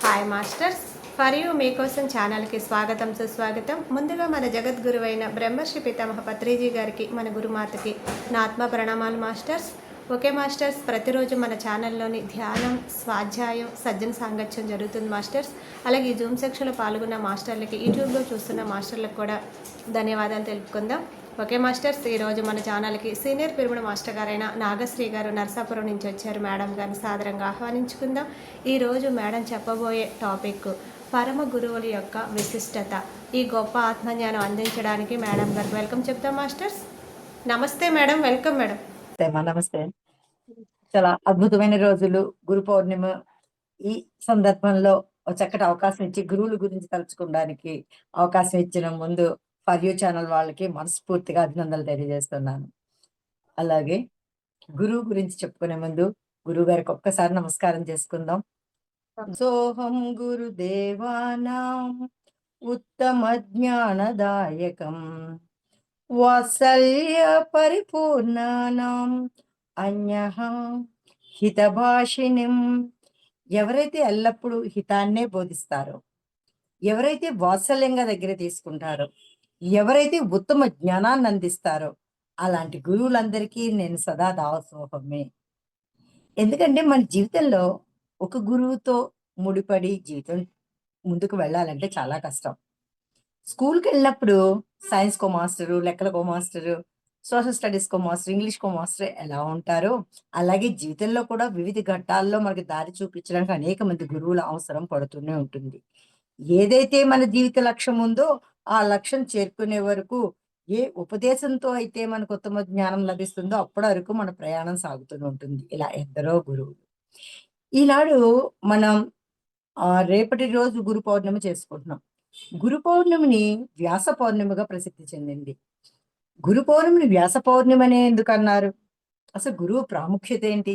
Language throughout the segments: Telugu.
హాయ్ మాస్టర్స్, ఫర్ యూ మీకోసం ఛానల్కి స్వాగతం సుస్వాగతం. ముందుగా మన జగద్గురువైన బ్రహ్మర్షి పితామహ పత్రిజీ గారికి, మన గురుమాతకి నా ఆత్మ ప్రణామాలు మాస్టర్స్. ఓకే మాస్టర్స్, ప్రతిరోజు మన ఛానల్లోని ధ్యానం, స్వాధ్యాయం, సజ్జన సాంగత్యం జరుగుతుంది మాస్టర్స్. అలాగే ఈ జూమ్ సెక్షన్లో పాల్గొన్న మాస్టర్లకి, యూట్యూబ్లో చూస్తున్న మాస్టర్లకు కూడా ధన్యవాదాలు తెలుపుకుందాం. ఓకే మాస్టర్స్, ఈరోజు మన ఛానల్కి సీనియర్ పిరమిడ్ మాస్టర్ గారైన నాగశ్రీ గారు నర్సాపురం నుంచి వచ్చారు. మేడం గారిని సాదరంగా ఆహ్వానించుకుందాం. ఈరోజు మేడం చెప్పబోయే టాపిక్ పరమ గురువుల యొక్క విశిష్టత. ఈ గొప్ప ఆత్మజ్ఞానం అందించడానికి మేడం గారు వెల్కమ్ చెప్తాం మాస్టర్స్. నమస్తే మేడం, వెల్కమ్ మేడం. నమస్తే. చాలా అద్భుతమైన రోజులు గురు పౌర్ణిమ. ఈ సందర్భంలో ఒక చక్కటి అవకాశం ఇచ్చి గురువుల గురించి తలుచుకోవడానికి అవకాశం ఇచ్చిన ముందు ఫర్ యూ ఛానల్ వాళ్ళకి మనస్ఫూర్తిగా అభినందనలు తెలియజేస్తున్నాను. అలాగే గురువు గురించి చెప్పుకునే ముందు గురువు గారికి ఒక్కసారి నమస్కారం చేసుకుందాం. సోహం గురుదేవానాం ఉత్తమ జ్ఞానదాయకం వాత్సల్య పరిపూర్ణానాం అన్యః హితభాషిణిం. ఎవరైతే ఎల్లప్పుడూ హితాన్నే బోధిస్తారో, ఎవరైతే వాత్సల్యంగా దగ్గర తీసుకుంటారో, ఎవరైతే ఉత్తమ జ్ఞానాన్ని అందిస్తారో అలాంటి గురువులందరికీ నేను సదా దాసోహమే. ఎందుకంటే మన జీవితంలో ఒక గురువుతో ముడిపడి జీవితం ముందుకు వెళ్ళాలంటే చాలా కష్టం. స్కూల్కి వెళ్ళినప్పుడు సైన్స్కో మాస్టరు, లెక్కలకో మాస్టరు, సోషల్ స్టడీస్కో మాస్టర్, ఇంగ్లీష్కో మాస్టర్ ఎలా ఉంటారో అలాగే జీవితంలో కూడా వివిధ ఘట్టాల్లో మనకి దారి చూపించడానికి అనేక మంది గురువుల అవసరం పడుతూనే ఉంటుంది. ఏదైతే మన జీవిత లక్ష్యం ఉందో ఆ లక్ష్యం చేరుకునే వరకు ఏ ఉపదేశంతో అయితే మనకు ఉత్తమ జ్ఞానం లభిస్తుందో అప్పటి వరకు మన ప్రయాణం సాగుతూనే ఉంటుంది. ఇలా ఎందరో గురువులు. ఈనాడు మనం రేపటి రోజు గురు పౌర్ణమి చేసుకుంటున్నాం. గురు పౌర్ణమిని వ్యాస పౌర్ణమిగా ప్రసిద్ధి చెందింది. గురు పౌర్ణమిని వ్యాస పౌర్ణమి ఎందుకు అన్నారు? అసలు గురువు ప్రాముఖ్యత ఏంటి?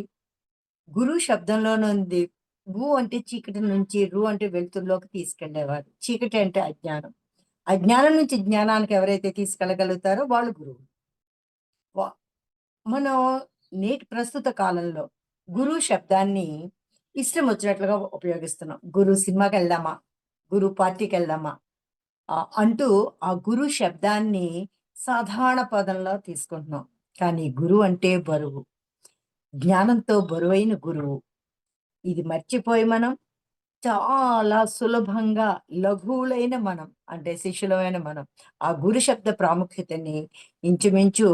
గురు శబ్దంలోనే ఉంది. గు అంటే చీకటి నుంచి, రు అంటే వెలుతురులోకి తీసుకెళ్లేవారు. చీకటి అంటే అజ్ఞానం. అజ్ఞానం నుంచి జ్ఞానానికి ఎవరైతే తీసుకెళ్ళగలుగుతారో వాళ్ళు గురువు. మనం నేటి ప్రస్తుత కాలంలో గురు శబ్దాన్ని ఇష్టం వచ్చినట్లుగా ఉపయోగిస్తున్నాం. గురు సినిమాకి వెళ్దామా, గురు పార్టీకి వెళ్దామా అంటూ ఆ గురు శబ్దాన్ని సాధారణ పదంలో తీసుకుంటున్నాం. కానీ గురువు అంటే బరువు, జ్ఞానంతో బరువైన గురువు. ఇది మర్చిపోయి మనం చాలా సులభంగా లఘువులైన మనం అంటే శిష్యులమైన మనం ఆ గురు శబ్ద ప్రాముఖ్యతని ఇంచుమించు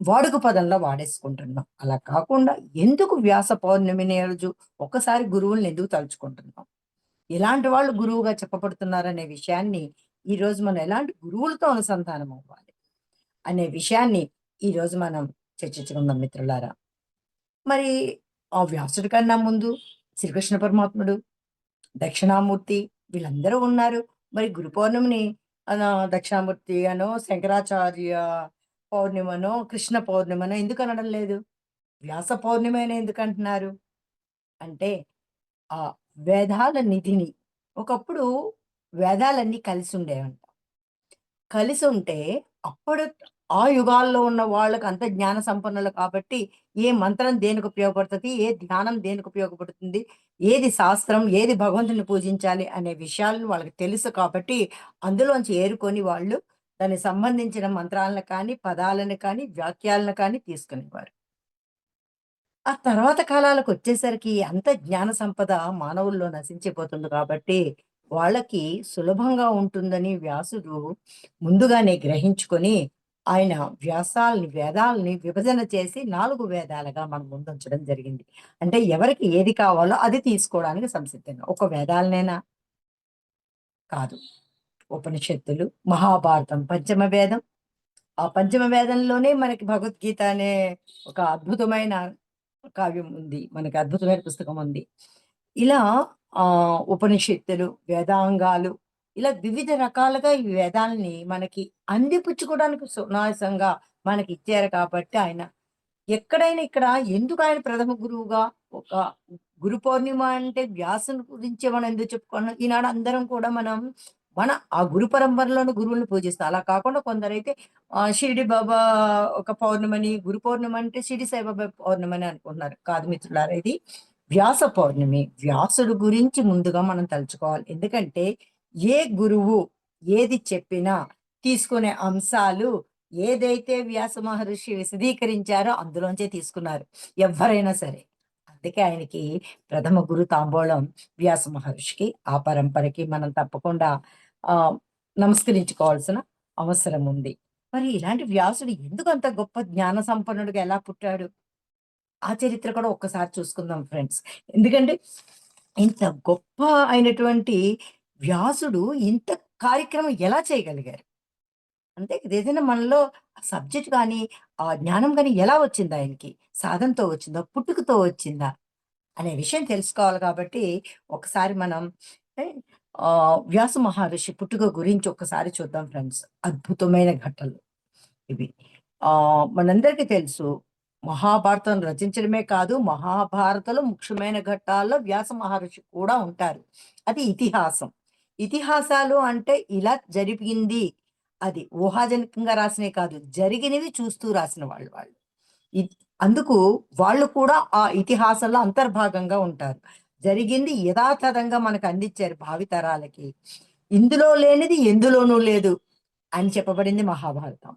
వాడుక పదంలో వాడేసుకుంటున్నాం. అలా కాకుండా ఎందుకు వ్యాస పౌర్ణమి రోజు ఒకసారి గురువుల్ని ఎందుకు తలుచుకుంటున్నాం, ఎలాంటి వాళ్ళు గురువుగా చెప్పబడుతున్నారనే విషయాన్ని ఈరోజు మనం ఎలాంటి గురువులతో అనుసంధానం అవ్వాలి అనే విషయాన్ని ఈరోజు మనం చర్చించుకుందాం మిత్రులారా. మరి ఆ వ్యాసుడి కన్నా ముందు శ్రీకృష్ణ పరమాత్ముడు, దక్షిణామూర్తి వీళ్ళందరూ ఉన్నారు. మరి గురు పౌర్ణమిని దక్షిణామూర్తి అనో, శంకరాచార్య పౌర్ణిమనో, కృష్ణ పౌర్ణిమనో ఎందుకు అనడం లేదు? వ్యాస పౌర్ణమి అని ఎందుకు అంటున్నారు అంటే ఆ వేదాల నిధిని, ఒకప్పుడు వేదాలన్నీ కలిసి ఉండేవంట. కలిసి ఉంటే అప్పుడు ఆ యుగాల్లో ఉన్న వాళ్ళకి అంత జ్ఞాన సంపన్నులు కాబట్టి ఏ మంత్రం దేనికి ఉపయోగపడుతుంది, ఏ ధ్యానం దేనికి ఉపయోగపడుతుంది, ఏది శాస్త్రం, ఏది భగవంతుని పూజించాలి అనే విషయాలను వాళ్ళకి తెలుసు కాబట్టి అందులోంచి ఏరుకొని వాళ్ళు దానికి సంబంధించిన మంత్రాలను కానీ, పదాలను కానీ, వాక్యాలను కానీ తీసుకునేవారు. ఆ తర్వాత కాలాలకు వచ్చేసరికి అంత జ్ఞాన సంపద మానవుల్లో నశించిపోతుంది కాబట్టి వాళ్ళకి సులభంగా ఉంటుందని వ్యాసుడు ముందుగానే గ్రహించుకొని ఆయన వేదాలని విభజన చేసి 4 వేదాలుగా మన ముందుంచడం జరిగింది. అంటే ఎవరికి ఏది కావాలో అది తీసుకోవడానికి సంసిద్ధంగా. ఒక వేదాలనేనా కాదు, ఉపనిషత్తులు, మహాభారతం పంచమ వేదం. ఆ పంచమ వేదంలోనే మనకి భగవద్గీత అనే ఒక అద్భుతమైన కావ్యం ఉంది, మనకి అద్భుతమైన పుస్తకం ఉంది. ఇలా ఉపనిషత్తులు, వేదాంగాలు ఇలా వివిధ రకాలుగా ఈ వేదాలని మనకి అందిపుచ్చుకోవడానికి సునాయాసంగా మనకి ఇచ్చారు కాబట్టి ఆయన ఎక్కడైనా ఇక్కడ ఎందుకు ఆయన ప్రథమ గురువుగా ఒక గురు పౌర్ణిమ అంటే వ్యాసుని గురించి మనం ఎందుకు చెప్పుకున్నాం? ఈనాడు అందరం కూడా మన ఆ గురు పరంపరలోని గురువులను పూజిస్తాం. అలా కాకుండా కొందరైతే షిరిడి బాబా ఒక పౌర్ణమని, గురు పౌర్ణమి అంటే షిరిడి సాయిబాబా పౌర్ణమని అనుకుంటున్నారు. కాదు మిత్రులారా, ఇది వ్యాస పౌర్ణమి. వ్యాసుడు గురించి ముందుగా మనం తలుచుకోవాలి. ఎందుకంటే ఏ గురువు ఏది చెప్పినా తీసుకునే అంశాలు ఏదైతే వ్యాస మహర్షి విశదీకరించారో అందులోంచే తీసుకున్నారు ఎవరైనా సరే. అందుకే ఆయనకి ప్రథమ గురు తాంబూలం వ్యాస మహర్షికి. ఆ పరంపరకి మనం తప్పకుండా ఆ నమస్కరించుకోవాల్సిన అవసరం ఉంది. మరి ఇలాంటి వ్యాసుడు ఎందుకు అంత గొప్ప జ్ఞాన సంపన్నుడిగా ఎలా పుట్టాడు? ఆ చరిత్ర కూడా ఒక్కసారి చూసుకుందాం ఫ్రెండ్స్. ఎందుకంటే ఇంత గొప్ప అయినటువంటి వ్యాసుడు ఇంత కార్యక్రమం ఎలా చేయగలిగారు? అంటే ఏదైనా మనలో సబ్జెక్ట్ గాని, ఆ జ్ఞానం గాని ఎలా వచ్చింది ఆయనకి? సాధనతో వచ్చిందా? పుట్టుకతో వచ్చిందా? అనే విషయం తెలుసుకోవాలి కాబట్టి ఒకసారి మనం ఏ, వ్యాస మహర్షి పుట్టుక గురించి ఒకసారి చూద్దాం ఫ్రెండ్స్. అద్భుతమైన ఘట్టలు ఇవి. మనందరికీ తెలుసు మహాభారతం రచించడమే కాదు, మహాభారతంలో ముఖ్యమైన ఘట్టాల్లో వ్యాస మహర్షి కూడా ఉంటారు. అది ఇతిహాసం. ఇతిహాసాలు అంటే ఇలా జరిగింది. అది ఊహాజనికంగా రాసినవి కాదు, జరిగినవి చూస్తూ రాసిన వాళ్ళు. అందుకు వాళ్ళు కూడా ఆ ఇతిహాసంలో అంతర్భాగంగా ఉంటారు. జరిగింది యథాతథంగా మనకు అందించారు భావితరాలకి. ఇందులో లేనిది ఎందులోనూ లేదు అని చెప్పబడింది మహాభారతం.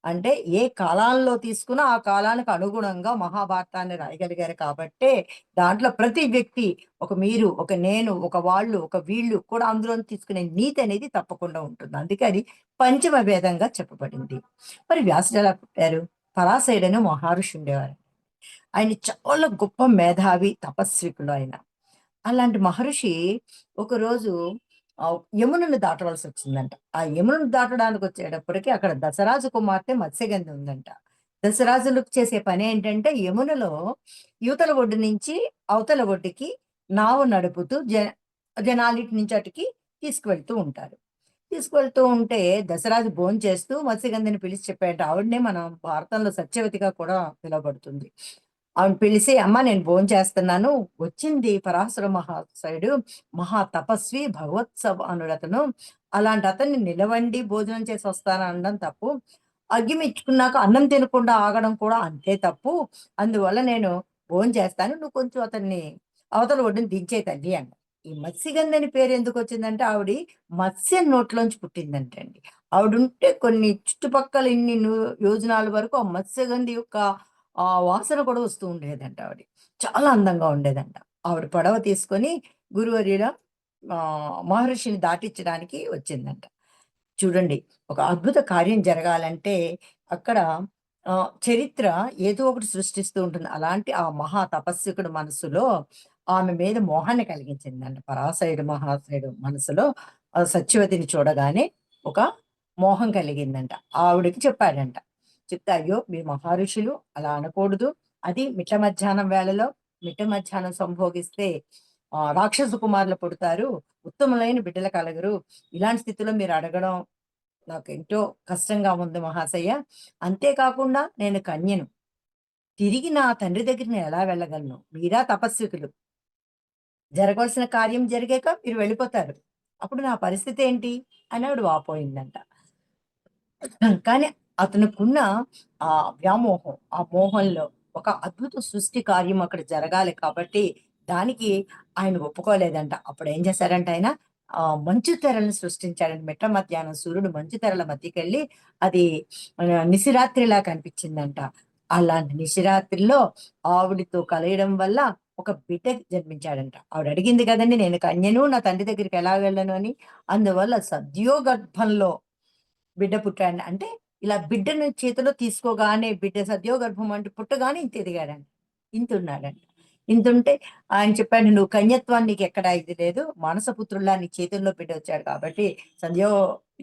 అంటే ఏ కాలాల్లో తీసుకున్నా ఆ కాలానికి అనుగుణంగా మహాభారతాన్ని రాయగలిగారు కాబట్టే దాంట్లో ప్రతి వ్యక్తి, ఒక మీరు, ఒక నేను, ఒక వాళ్ళు, ఒక వీళ్ళు కూడా అందులో తీసుకునే నీతి అనేది తప్పకుండా ఉంటుంది. అందుకే అది పంచమ వేదంగా చెప్పబడింది. మరి వ్యాసుడు ఎలా పుట్టారు? పరాశరుడు అనే మహర్షి ఉండేవారు. ఆయన చాలా గొప్ప మేధావి, తపస్వికులు ఆయన. అలాంటి మహర్షి ఒకరోజు యమునను దాటవలసి వచ్చిందంట. ఆ యమునను దాటడానికి వచ్చేటప్పటికి అక్కడ దశరాజు కుమార్తె మత్స్యగంధి ఉందంట. దశరాజులకు చేసే పని ఏంటంటే యమునలో యువతల ఒడ్డు నుంచి అవతల ఒడ్డుకి నావ నడుపుతూ జనాలిటి నుంచి అటుకి తీసుకువెళ్తూ ఉంటారు. తీసుకువెళ్తూ ఉంటే దశరాజు భోంచేస్తూ మత్స్యగంధిని పిలిచి చెప్పాడు. ఆవిడనే మనం భారతంలో సత్యవతిగా కూడా పిలువబడుతుంది. ఆవిడ పిలిసి, "అమ్మ నేను భోంచేస్తున్నాను. వచ్చింది పరాశర మహాశయుడు, మహా తపస్వి, భగవత్సమానుడతను. అలాంటి అతన్ని నిలవండి భోజనం చేసి వస్తాననడం తప్పు. అగ్గి మెచ్చుకున్నాక అన్నం తినకుండా ఆగడం కూడా అంతే తప్పు. అందువల్ల నేను భోంచేస్తాను. నువ్వు కొంచెం అతన్ని అవతల ఒడ్డున దించేయి తల్లి" అన్నారు. ఈ మత్స్యగంధి అని పేరు ఎందుకొచ్చిందంటే ఆవిడ మత్స్యం నోట్లోంచి పుట్టిందంటండి. ఆవిడుంటే కొన్ని చుట్టుపక్కల ఇన్ని యోజనాల వరకు ఆ మత్స్యగంధి యొక్క వాసన కూడా వస్తూ ఉండేదంట ఆవిడ. చాలా అందంగా ఉండేదంట. ఆవిడ పడవ తీసుకొని గురువర్యుల మహర్షిని దాటించడానికి వచ్చిందంట. చూడండి, ఒక అద్భుత కార్యం జరగాలంటే అక్కడ చరిత్ర ఏదో ఒకటి సృష్టిస్తూ ఉంటుంది. అలాంటి ఆ మహా తపస్వికుడి మనసులో ఆమె మీద మోహాన్ని కలిగించిందంట. పరాశరుడు మహాశయుడు మనసులో సత్యవతిని చూడగానే ఒక మోహం కలిగిందంట. ఆవిడకి చెప్పాడంట. చెప్తే, "అయ్యో! మీరు మహర్షులు అలా అనకూడదు. అది మిట్ట మధ్యాహ్నం వేళలో మిట్ట మధ్యాహ్నం సంభోగిస్తే రాక్షస కుమారులు పుడతారు. ఉత్తములైన బిడ్డలు కలగరు. ఇలాంటి స్థితిలో మీరు అడగడం నాకెంతో కష్టంగా ఉంది మహాశయ. అంతేకాకుండా నేను కన్యను. తిరిగి నా తండ్రి దగ్గరికి నేనెలా వెళ్ళగలను? మీరా తపస్వికులు. జరగవలసిన కార్యం జరిగాక మీరు వెళ్ళిపోతారు. అప్పుడు నా పరిస్థితి ఏంటి?" అని ఆవిడ వాపోయిందంట. కానీ అతనుకున్న వ్యామోహం, ఆ మోహంలో ఒక అద్భుత సృష్టి కార్యం అక్కడ జరగాలి కాబట్టి దానికి ఆయన ఒప్పుకోలేదంట. అప్పుడేం చేశారంటే ఆయన మంచు తెరలను సృష్టించాడంట. మిట్ట మధ్యాహ్నం సూర్యుడు మంచు తెరల మధ్యకెళ్ళి అది నిశిరాత్రిలా కనిపించిందంట. అలాంటి నిశిరాత్రిలో ఆవిడతో కలయడం వల్ల ఒక బిడ్డ జన్మించాడంట. ఆవిడ అడిగింది కదండీ! నేను కన్యను, నా తండ్రి దగ్గరికి ఎలా వెళ్ళను అని. అందువల్ల సద్యోగర్భంలో బిడ్డ పుట్టాడు. అంటే ఇలా బిడ్డని చేతిలో తీసుకోగానే బిడ్డ సద్యోగర్భం అంటే పుట్టగానే ఇంత ఎదిగాడంట. ఇంతున్నాడంట. ఇంతుంటే ఆయన చెప్పాడు, "నువ్వు కన్యత్వాన్ని నీకెక్కడ ఇది లేదు. మానసపుత్రుల్లా నీ చేతుల్లో బిడ్డ వచ్చాడు కాబట్టి సద్యో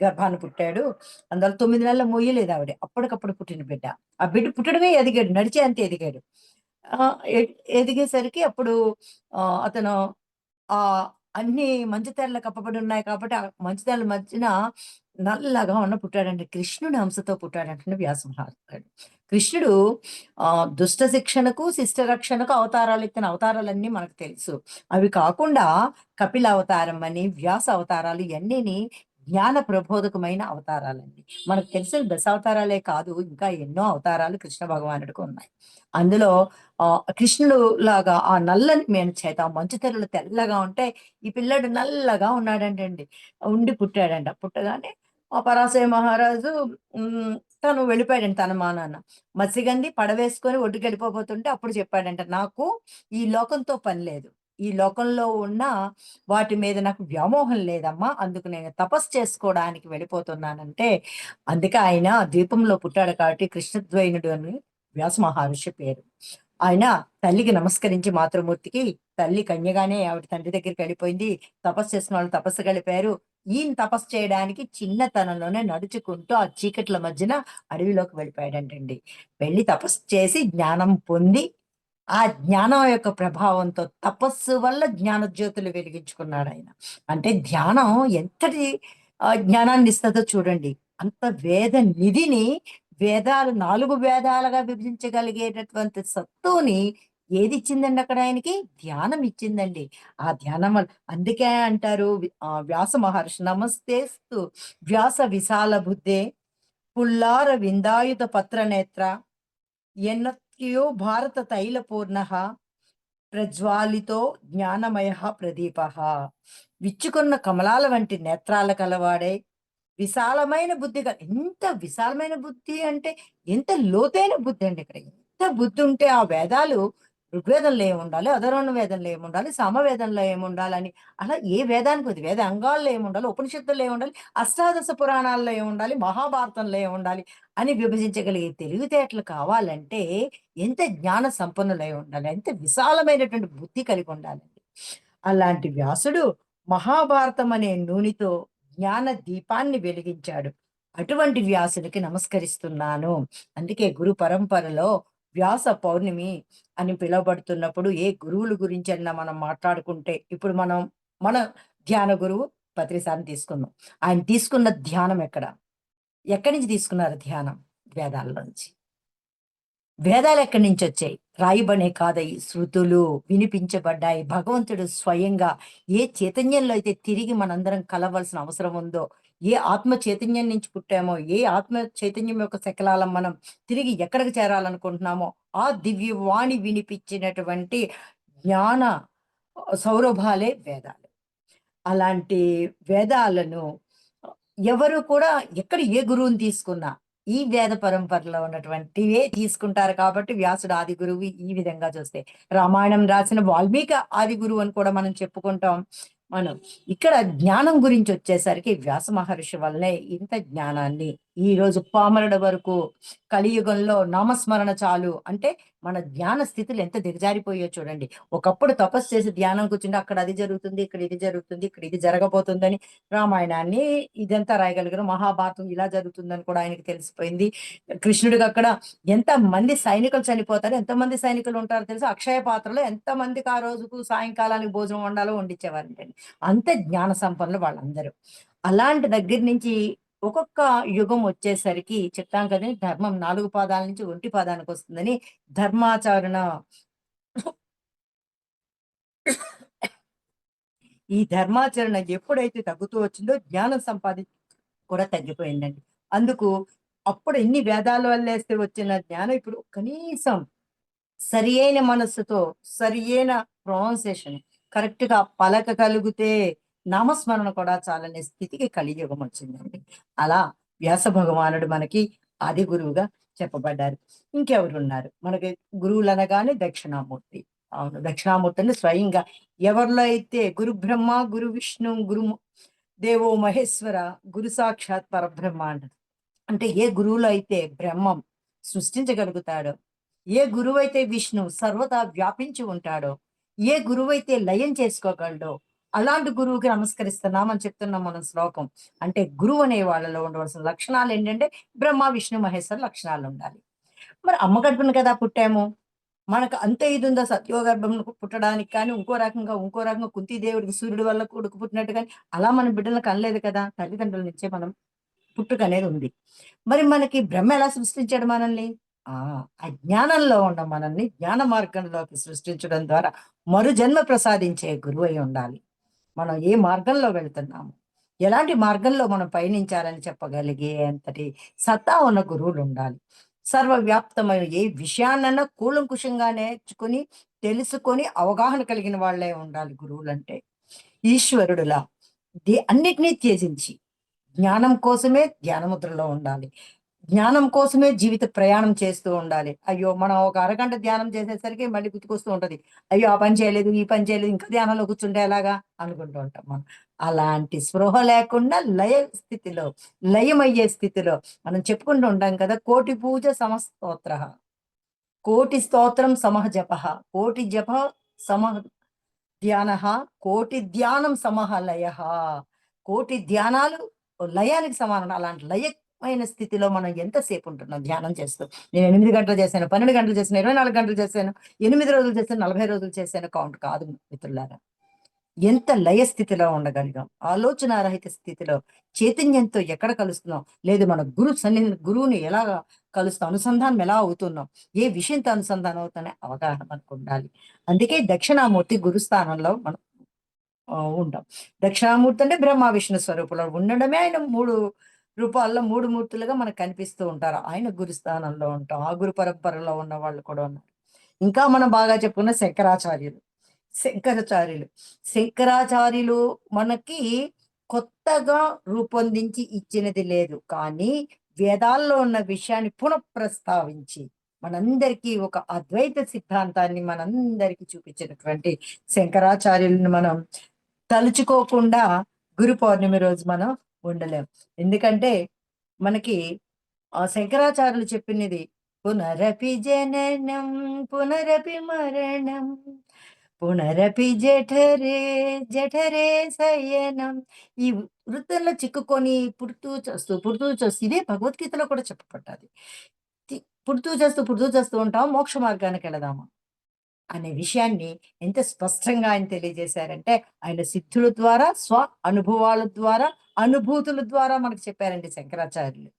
గర్భాన పుట్టాడు. అందువల్ల 9 నెలలు మోయలేదు ఆవిడ. అప్పటికప్పుడు పుట్టిన బిడ్డ. ఆ బిడ్డ పుట్టడమే ఎదిగాడు. నడిచే అంతే ఎదిగాడు. ఎదిగేసరికి అప్పుడు అతను అన్ని మంచు తెరలు కప్పబడి ఉన్నాయి కాబట్టి, ఆ మంచు తెరల మధ్యన నల్లగా పుట్టాడండి. కృష్ణుడి అంశతో పుట్టాడంటండి వ్యాస మహారాజు. కృష్ణుడు దుష్ట శిక్షణకు, శిష్ట రక్షణకు అవతారాలు ఎత్తిన అవతారాలన్నీ మనకు తెలుసు. అవి కాకుండా కపిల అవతారం అని, వ్యాస అవతారాలు ఇయన్నీని జ్ఞాన ప్రబోధకమైన అవతారాలండి. మనకు తెలిసిన దశావతారాలే కాదు, ఇంకా ఎన్నో అవతారాలు కృష్ణ భగవానుడికి ఉన్నాయి. అందులో కృష్ణుడు లాగా ఆ నల్లని మేనచేత ఆ మంచు తెరలు తెల్లగా ఉంటే, ఈ పిల్లాడు నల్లగా ఉన్నాడంటండి. ఉండి పుట్టాడంట. పుట్టగానే ఆ పరాశయ మహారాజు హ్మ్, తను వెళ్ళిపోయాడంట తన మానాన. మత్స్యగంధి పడవేసుకొని ఒడ్డుకెళ్ళిపోబోతుంటే అప్పుడు చెప్పాడంట, "నాకు ఈ లోకంతో పని లేదు. ఈ లోకంలో ఉన్న వాటి మీద నాకు వ్యామోహం లేదమ్మా. అందుకు నేను తపస్సు చేసుకోవడానికి వెళ్ళిపోతున్నానంటే, అందుకే ఆయన ద్వీపంలో పుట్టాడు కాబట్టి కృష్ణద్వైనుడు అని వ్యాస మహర్షి పేరు. ఆయన తల్లికి నమస్కరించి మాతృమూర్తికి, తల్లి కన్యగానే ఆవిడ తండ్రి దగ్గరికి వెళ్ళిపోయింది. తపస్సు చేసిన వాళ్ళు తపస్సుకి వెళ్ళిపోయారు. ఈయన తపస్సు చేయడానికి చిన్నతనంలోనే నడుచుకుంటూ ఆ చీకట్ల మధ్యన అడవిలోకి వెళ్ళిపోయాడంటండి. వెళ్ళి తపస్సు చేసి జ్ఞానం పొంది, ఆ జ్ఞానం యొక్క ప్రభావంతో తపస్సు వల్ల జ్ఞానజ్యోతులు వెలిగించుకున్నాడాయన. అంటే ధ్యానం ఎంతటి జ్ఞానాన్ని ఇస్తదో చూడండి. అంత వేద నిధిని వేదాలు 4 వేదాలుగా విభజించగలిగేటటువంటి సత్తుని ఏదిచ్చిందండి అక్కడ ఆయనకి? ధ్యానం ఇచ్చిందండి. ఆ ధ్యానం వల్ల అందుకే అంటారు వ్యాస మహర్షి నమస్తేస్తు వ్యాస విశాల బుద్ధే పుల్లార విందాయుధ పత్ర నేత్ర ఎన్నత్యో భారత తైల పూర్ణః ప్రజ్వాలితో జ్ఞానమయ ప్రదీప విచ్చుకున్న కమలాల వంటి నేత్రాల కలవాడే విశాలమైన బుద్ధి ఎంత విశాలమైన బుద్ధి అంటే ఎంత లోతైన బుద్ధి అండి ఇక్కడ. ఎంత బుద్ధి ఉంటే ఆ వేదాలు ఋగ్వేదంలో ఏముండాలి, అధర్వణ వేదంలో ఏముండాలి, సామవేదంలో ఏముండాలని అలా ఏ వేదానికి ఉంది, వేద అంగాల్లో ఏముండాలి, ఉపనిషత్తుల్లో ఏముండాలి, అష్టాదశ పురాణాల్లో ఏముండాలి, మహాభారతంలో ఏముండాలి అని విభజించగలిగే తెలివితేటలు కావాలంటే ఎంత జ్ఞాన సంపన్నులై ఉండాలి, ఎంత విశాలమైనటువంటి బుద్ధి కలిగి ఉండాలండి. అలాంటి వ్యాసుడు మహాభారతం అనే నూనెతో జ్ఞాన దీపాన్ని వెలిగించాడు. అటువంటి వ్యాసునికి నమస్కరిస్తున్నాను. అందుకే గురు పరంపరలో వ్యాస పౌర్ణమి అని పిలువబడుతున్నప్పుడు ఏ గురువుల గురించన్నా మనం మాట్లాడుకుంటే, ఇప్పుడు మన ధ్యాన గురువు పత్రిసారిని తీసుకుందాం. ఆయన తీసుకున్న ధ్యానం ఎక్కడ? ఎక్కడి నుంచి తీసుకున్నారు ధ్యానం? వేదాల్లోంచి. వేదాలు ఎక్కడి నుంచి వచ్చాయి? రాయబడే కాదయి శృతులు వినిపించబడ్డాయి. భగవంతుడు స్వయంగా ఏ చైతన్యంలో అయితే తిరిగి మనందరం కలవాల్సిన అవసరం ఉందో, ఏ ఆత్మ చైతన్యం నుంచి పుట్టామో, ఏ ఆత్మ చైతన్యం యొక్క శకలాలం మనం తిరిగి ఎక్కడికి చేరాలనుకుంటున్నామో, ఆ దివ్యవాణి వినిపించినటువంటి జ్ఞాన సౌరభాలే వేదాలు. అలాంటి వేదాలను ఎవరు కూడా ఎక్కడ ఏ గురువుని తీసుకున్నా ఈ వేద పరంపరలో ఉన్నటువంటివే తీసుకుంటారు కాబట్టి వ్యాసుడు ఆది గురువు ఈ విధంగా చూస్తే. రామాయణం రాసిన వాల్మీకి ఆది గురువు అని కూడా మనం చెప్పుకుంటాం. మనం ఇక్కడ జ్ఞానం గురించి వచ్చేసరికి వ్యాస మహర్షి వల్లే ఇంత జ్ఞానాన్ని ఈ రోజు పామరుడు వరకు కలియుగంలో నామస్మరణ చాలు అంటే మన జ్ఞాన స్థితులు ఎంత దిగజారిపోయో చూడండి. ఒకప్పుడు తపస్సు చేసి ధ్యానం కూర్చుంటే అక్కడ అది జరుగుతుంది, ఇక్కడ ఇది జరుగుతుంది, ఇక్కడ ఇది జరగబోతుందని రామాయణాన్ని ఇదంతా రాయగలిగారు. మహాభారతం ఇలా జరుగుతుందని కూడా ఆయనకి తెలిసిపోయింది. కృష్ణుడికి అక్కడ ఎంత మంది సైనికులు చనిపోతారు, ఎంతమంది సైనికులు ఉంటారో తెలుసు. అక్షయ పాత్రలో ఎంతమందికి ఆ రోజుకు సాయంకాలానికి భోజనం వండాలో వండించేవారంటండి. అంత జ్ఞాన సంపన్నులు వాళ్ళందరూ. అలాంటి దగ్గర నుంచి ఒక్కొక్క యుగం వచ్చేసరికి చెప్తాం కదండి, ధర్మం 4 పాదాల నుంచి ఒంటి పాదానికి వస్తుందని. ధర్మాచరణ ఈ ధర్మాచరణ ఎప్పుడైతే తగ్గుతూ వచ్చిందో జ్ఞానం కూడా తగ్గిపోయిందండి. అందుకు అప్పుడు ఎన్ని వేదాల వల్లేస్తే వచ్చిన జ్ఞానం ఇప్పుడు కనీసం సరియైన మనస్సుతో సరియైన ప్రొనౌన్సియేషన్ కరెక్ట్ గా పలకగలిగితే నామస్మరణ కూడా చాలనే స్థితికి కలియుగం వచ్చిందండి. అలా వ్యాస భగవానుడు మనకి ఆది గురువుగా చెప్పబడ్డారు. ఇంకెవరున్నారు మనకి? గురువులు అనగానే దక్షిణామూర్తి. అవును, దక్షిణామూర్తి అంటే స్వయంగా ఎవరిలో అయితే గురు బ్రహ్మ, గురు విష్ణు, గురు దేవో మహేశ్వర, గురు సాక్షాత్ పరబ్రహ్మ అంటారు. అంటే ఏ గురువులో అయితే బ్రహ్మం సృష్టించగలుగుతాడో, ఏ గురువైతే విష్ణు సర్వదా వ్యాపించి ఉంటాడో, ఏ గురువైతే లయం చేసుకోగలడో అలాంటి గురువుకి నమస్కరిస్తున్నామని చెప్తున్నాం మనం శ్లోకం. అంటే గురువు అనే వాళ్ళలో ఉండవలసిన లక్షణాలు ఏంటంటే బ్రహ్మ విష్ణు మహేశ్వర లక్షణాలు ఉండాలి. మరి అమ్మ గర్భం కదా పుట్టాము, మనకు అంత ఇది ఉందా సత్యోగర్భం పుట్టడానికి? కానీ ఇంకో రకంగా కుంతీదేవుడికి సూర్యుడి వల్ల కొడుకు పుట్టినట్టు కానీ అలా మన బిడ్డలను కనలేదు కదా. తల్లిదండ్రుల నుంచే మనం పుట్టుక అనేది ఉంది. మరి మనకి బ్రహ్మ ఎలా సృష్టించాడు మనల్ని? ఆ అజ్ఞానంలో ఉన్న మనల్ని జ్ఞాన మార్గంలోకి సృష్టించడం ద్వారా మరు జన్మ ప్రసాదించే గురువు అయి ఉండాలి. మనం ఏ మార్గంలో వెళ్తున్నాము, ఎలాంటి మార్గంలో మనం పయనించాలని చెప్పగలిగే అంతటి సత్తా ఉన్న గురువులు ఉండాలి. సర్వవ్యాప్తమైన ఏ విషయాన్నైనా కూలంకుషంగా నేర్చుకుని, తెలుసుకొని, అవగాహన కలిగిన వాళ్ళే ఉండాలి గురువులంటే. ఈశ్వరుడులా అన్నిటినీ త్యజించి జ్ఞానం కోసమే ధ్యానముద్రలో ఉండాలి. జ్ఞానం కోసమే జీవిత ప్రయాణం చేస్తూ ఉండాలి. అయ్యో! మనం ఒక అరగంట ధ్యానం చేసేసరికి మళ్ళీ గుర్తుకొస్తూ ఉంటది. అయ్యో! ఆ పని చేయలేదు, ఈ పని చేయలేదు, ఇంకా ధ్యానంలో కూర్చుంటే ఎలాగా అనుకుంటూ ఉంటాం మనం. అలాంటి స్పృహ లేకుండా లయ స్థితిలో, లయమయ్యే స్థితిలో మనం చెప్పుకుంటూ ఉంటాం కదా! కోటి పూజ సమస్తోత్రః. కోటి స్తోత్రం సమః జపః. కోటి జప సమః ధ్యానః. కోటి ధ్యానం సమః లయః. కోటి ధ్యానాలు లయానికి సమానం. అలాంటి లయమైన స్థితిలో మనం ఎంతసేపు ఉంటున్నాం ధ్యానం చేస్తూ. నేను 8 గంటలు చేశాను, 12 గంటలు చేశాను, 24 గంటలు చేశాను, 8 రోజులు చేశాను, 40 రోజులు చేశాను కౌంట్ కాదు మిత్రులారా. ఎంత లయ స్థితిలో ఉండగలిగాం. ఆలోచనారహిత స్థితిలో చైతన్యంతో ఎక్కడ కలుస్తున్నాం? లేదు మన గురువుని ఎలా కలుస్తాం? అనుసంధానం ఎలా అవుతున్నాం? ఏ విషయంతో అనుసంధానం అవుతానే అవగాహన మనకుండాలి. అందుకే దక్షిణామూర్తి గురుస్థానంలో మనం ఉంటాం. దక్షిణామూర్తి అంటే బ్రహ్మ విష్ణు స్వరూపంలో ఉండడమే ఆయన 3 రూపాల్లో 3 మూర్తులుగా మనకు కనిపిస్తూ ఉంటారు. ఆయన గురుస్థానంలో ఉంటాం. ఆ గురు పరంపరలో ఉన్న వాళ్ళు కూడా ఉన్నారు. ఇంకా మనం బాగా చెప్పుకున్న శంకరాచార్యులు. శంకరాచార్యులు. శంకరాచార్యులు మనకి కొత్తగా రూపొందించి ఇచ్చినది లేదు. కానీ వేదాల్లో ఉన్న విషయాన్ని పునఃప్రస్తావించి మనందరికీ ఒక అద్వైత సిద్ధాంతాన్ని మనందరికీ చూపించినటువంటి శంకరాచార్యులను మనం తలుచుకోకుండా గురు పౌర్ణమి రోజు మనం ఉండలేం. ఎందుకంటే మనకి శంకరాచార్యులు చెప్పినది పునరపి జననం పునరపి మరణం పునరపి జఠరే జఠరే శయనం. ఈ వృత్తంలో చిక్కుకొని పుడుతూ చేస్తూ ఇదే భగవద్గీతలో కూడా చెప్పబడ్డది. పుడుతూ చేస్తూ ఉంటాం, మోక్ష మార్గానికి వెళదామా అనే విషయాన్ని ఎంత స్పష్టంగా ఆయన తెలియజేశారంటే, ఆయన సిద్ధుల ద్వారా, అనుభవాల ద్వారా, అనుభూతుల ద్వారా మనకు చెప్పారండి శంకరాచార్యులు.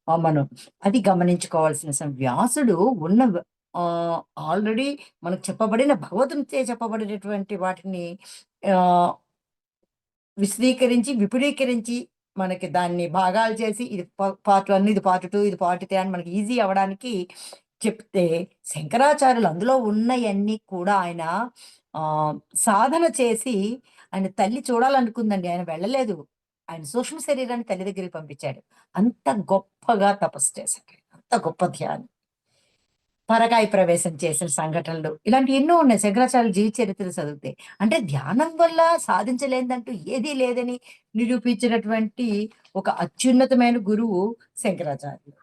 మనం అది గమనించుకోవాల్సిన వ్యాసుడు ఉన్న ఆల్రెడీ మనకు చెప్పబడిన భగవద్గీతలో చెప్పబడినటువంటి వాటిని ఆహ్, విపుడీకరించి మనకి దాన్ని భాగాలు చేసి ఇది పార్ట్ 1, ఇది పార్ట్ 2, ఇది పార్ట్ 3 అని మనకి ఈజీ అవ్వడానికి చెప్తే, శంకరాచార్యులు అందులో ఉన్నయన్నీ కూడా ఆయన ఆహ్, సాధన చేసి ఆయన తల్లి చూడాలనుకుందండి. ఆయన వెళ్ళలేదు. ఆయన సూక్ష్మ శరీరాన్ని తల్లి దగ్గరికి పంపించాడు. అంత గొప్పగా తపస్సు చేశారు. అంత గొప్ప ధ్యానం. పరకాయ ప్రవేశం చేసిన సంఘటనలు ఇలాంటివి ఎన్నో ఉన్నాయి శంకరాచార్యుల జీవిత చరిత్ర చదివితే. అంటే ధ్యానం వల్ల సాధించలేనిదంటూ ఏదీ లేదని నిరూపించినటువంటి ఒక అత్యున్నతమైన గురువు శంకరాచార్యులు.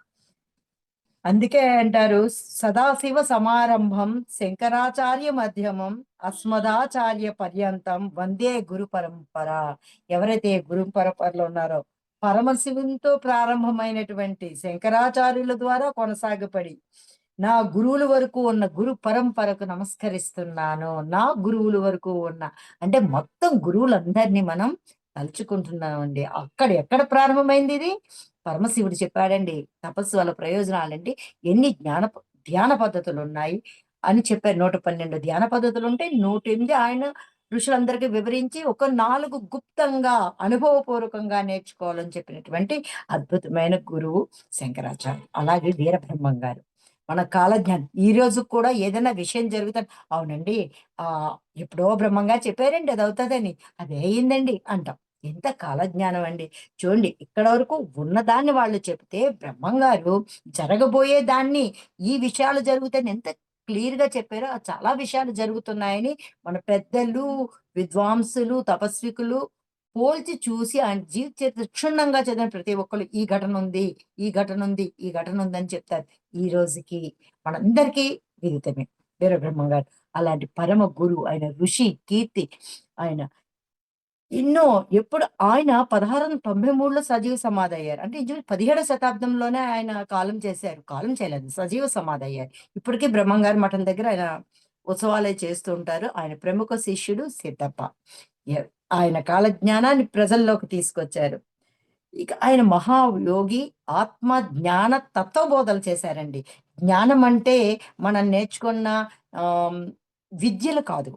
అందుకే అంటారు సదాశివ సమారంభం శంకరాచార్య మధ్యమం అస్మదాచార్య పర్యంతం వందే గురు పరంపర. ఎవరైతే గురు పరంపరలో ఉన్నారో పరమశివునితో ప్రారంభమైనటువంటి శంకరాచార్యుల ద్వారా కొనసాగపడి నా గురువుల వరకు ఉన్న గురు పరంపరకు నమస్కరిస్తున్నాను. నా గురువుల వరకు ఉన్న అంటే మొత్తం గురువులందరినీ మనం తలుచుకుంటున్నామండి. ఎక్కడ ప్రారంభమైంది ఇది? పరమశివుడు చెప్పాడండి. తపస్సు వల్ల ప్రయోజనాలండి ఎన్ని ధ్యాన పద్ధతులున్నాయి అని చెప్పారు. 112 ధ్యాన పద్ధతులుంటే 108 ఆయన ఋషులందరికీ వివరించి ఒక 4 గుప్తంగా, అనుభవపూర్వకంగా నేర్చుకోవాలని చెప్పినటువంటి అద్భుతమైన గురువు శంకరాచార్య. అలాగే వీరబ్రహ్మం గారు. మన కాలజ్ఞానం. ఈ రోజు కూడా ఏదైనా విషయం జరుగుతుంది. అవునండి. ఆహ్, ఎప్పుడో బ్రహ్మంగారు చెప్పారండి అది అవుతదని. అదే అయిందండి అంటాం. ఎంత కాలజ్ఞానం అండి. చూడండి ఇక్కడ వరకు ఉన్నదాన్ని వాళ్ళు చెప్తే బ్రహ్మంగారు జరగబోయే దాన్ని ఈ విషయాలు జరుగుతాయని ఎంత క్లియర్‌గా చెప్పారో చాలా విషయాలు జరుగుతున్నాయని మన పెద్దలు, విద్వాంసులు, తపస్వికులు పోల్చి చూసి ఆయన జీవిత చరిత్ర క్షుణ్ణంగా చదివిన ప్రతి ఒక్కళ్ళు ఈ ఘటన ఉంది, ఈ ఘటన ఉంది, ఈ ఘటన ఉందని చెప్తారు. ఈ రోజుకి మనందరికీ విదితమే వీరబ్రహ్మం గారు. అలాంటి పరమ గురువు ఆయన ఋషి కీర్తి ఆయన ఎన్నో ఎప్పుడు ఆయన 1693లో సజీవ సమాధయ్యారు. అంటే ఇంచుమించు 17వ శతాబ్దంలోనే ఆయన కాలం చేశారు. కాలం చేయలేదు. సజీవ సమాధయ్యారు. ఇప్పటికీ బ్రహ్మంగారి మఠం దగ్గర ఆయన ఉత్సవాలయి చేస్తూ ఉంటారు. ఆయన ప్రముఖ శిష్యుడు సిద్ధప్ప. ఎ ఆయన కాలజ్ఞానాన్ని ప్రజల్లోకి తీసుకొచ్చారు. ఇక ఆయన మహాయోగి, ఆత్మ జ్ఞాన తత్వబోధలు చేశారండి. జ్ఞానం అంటే మనం నేర్చుకున్న ఆహ్, విద్యలు కాదు.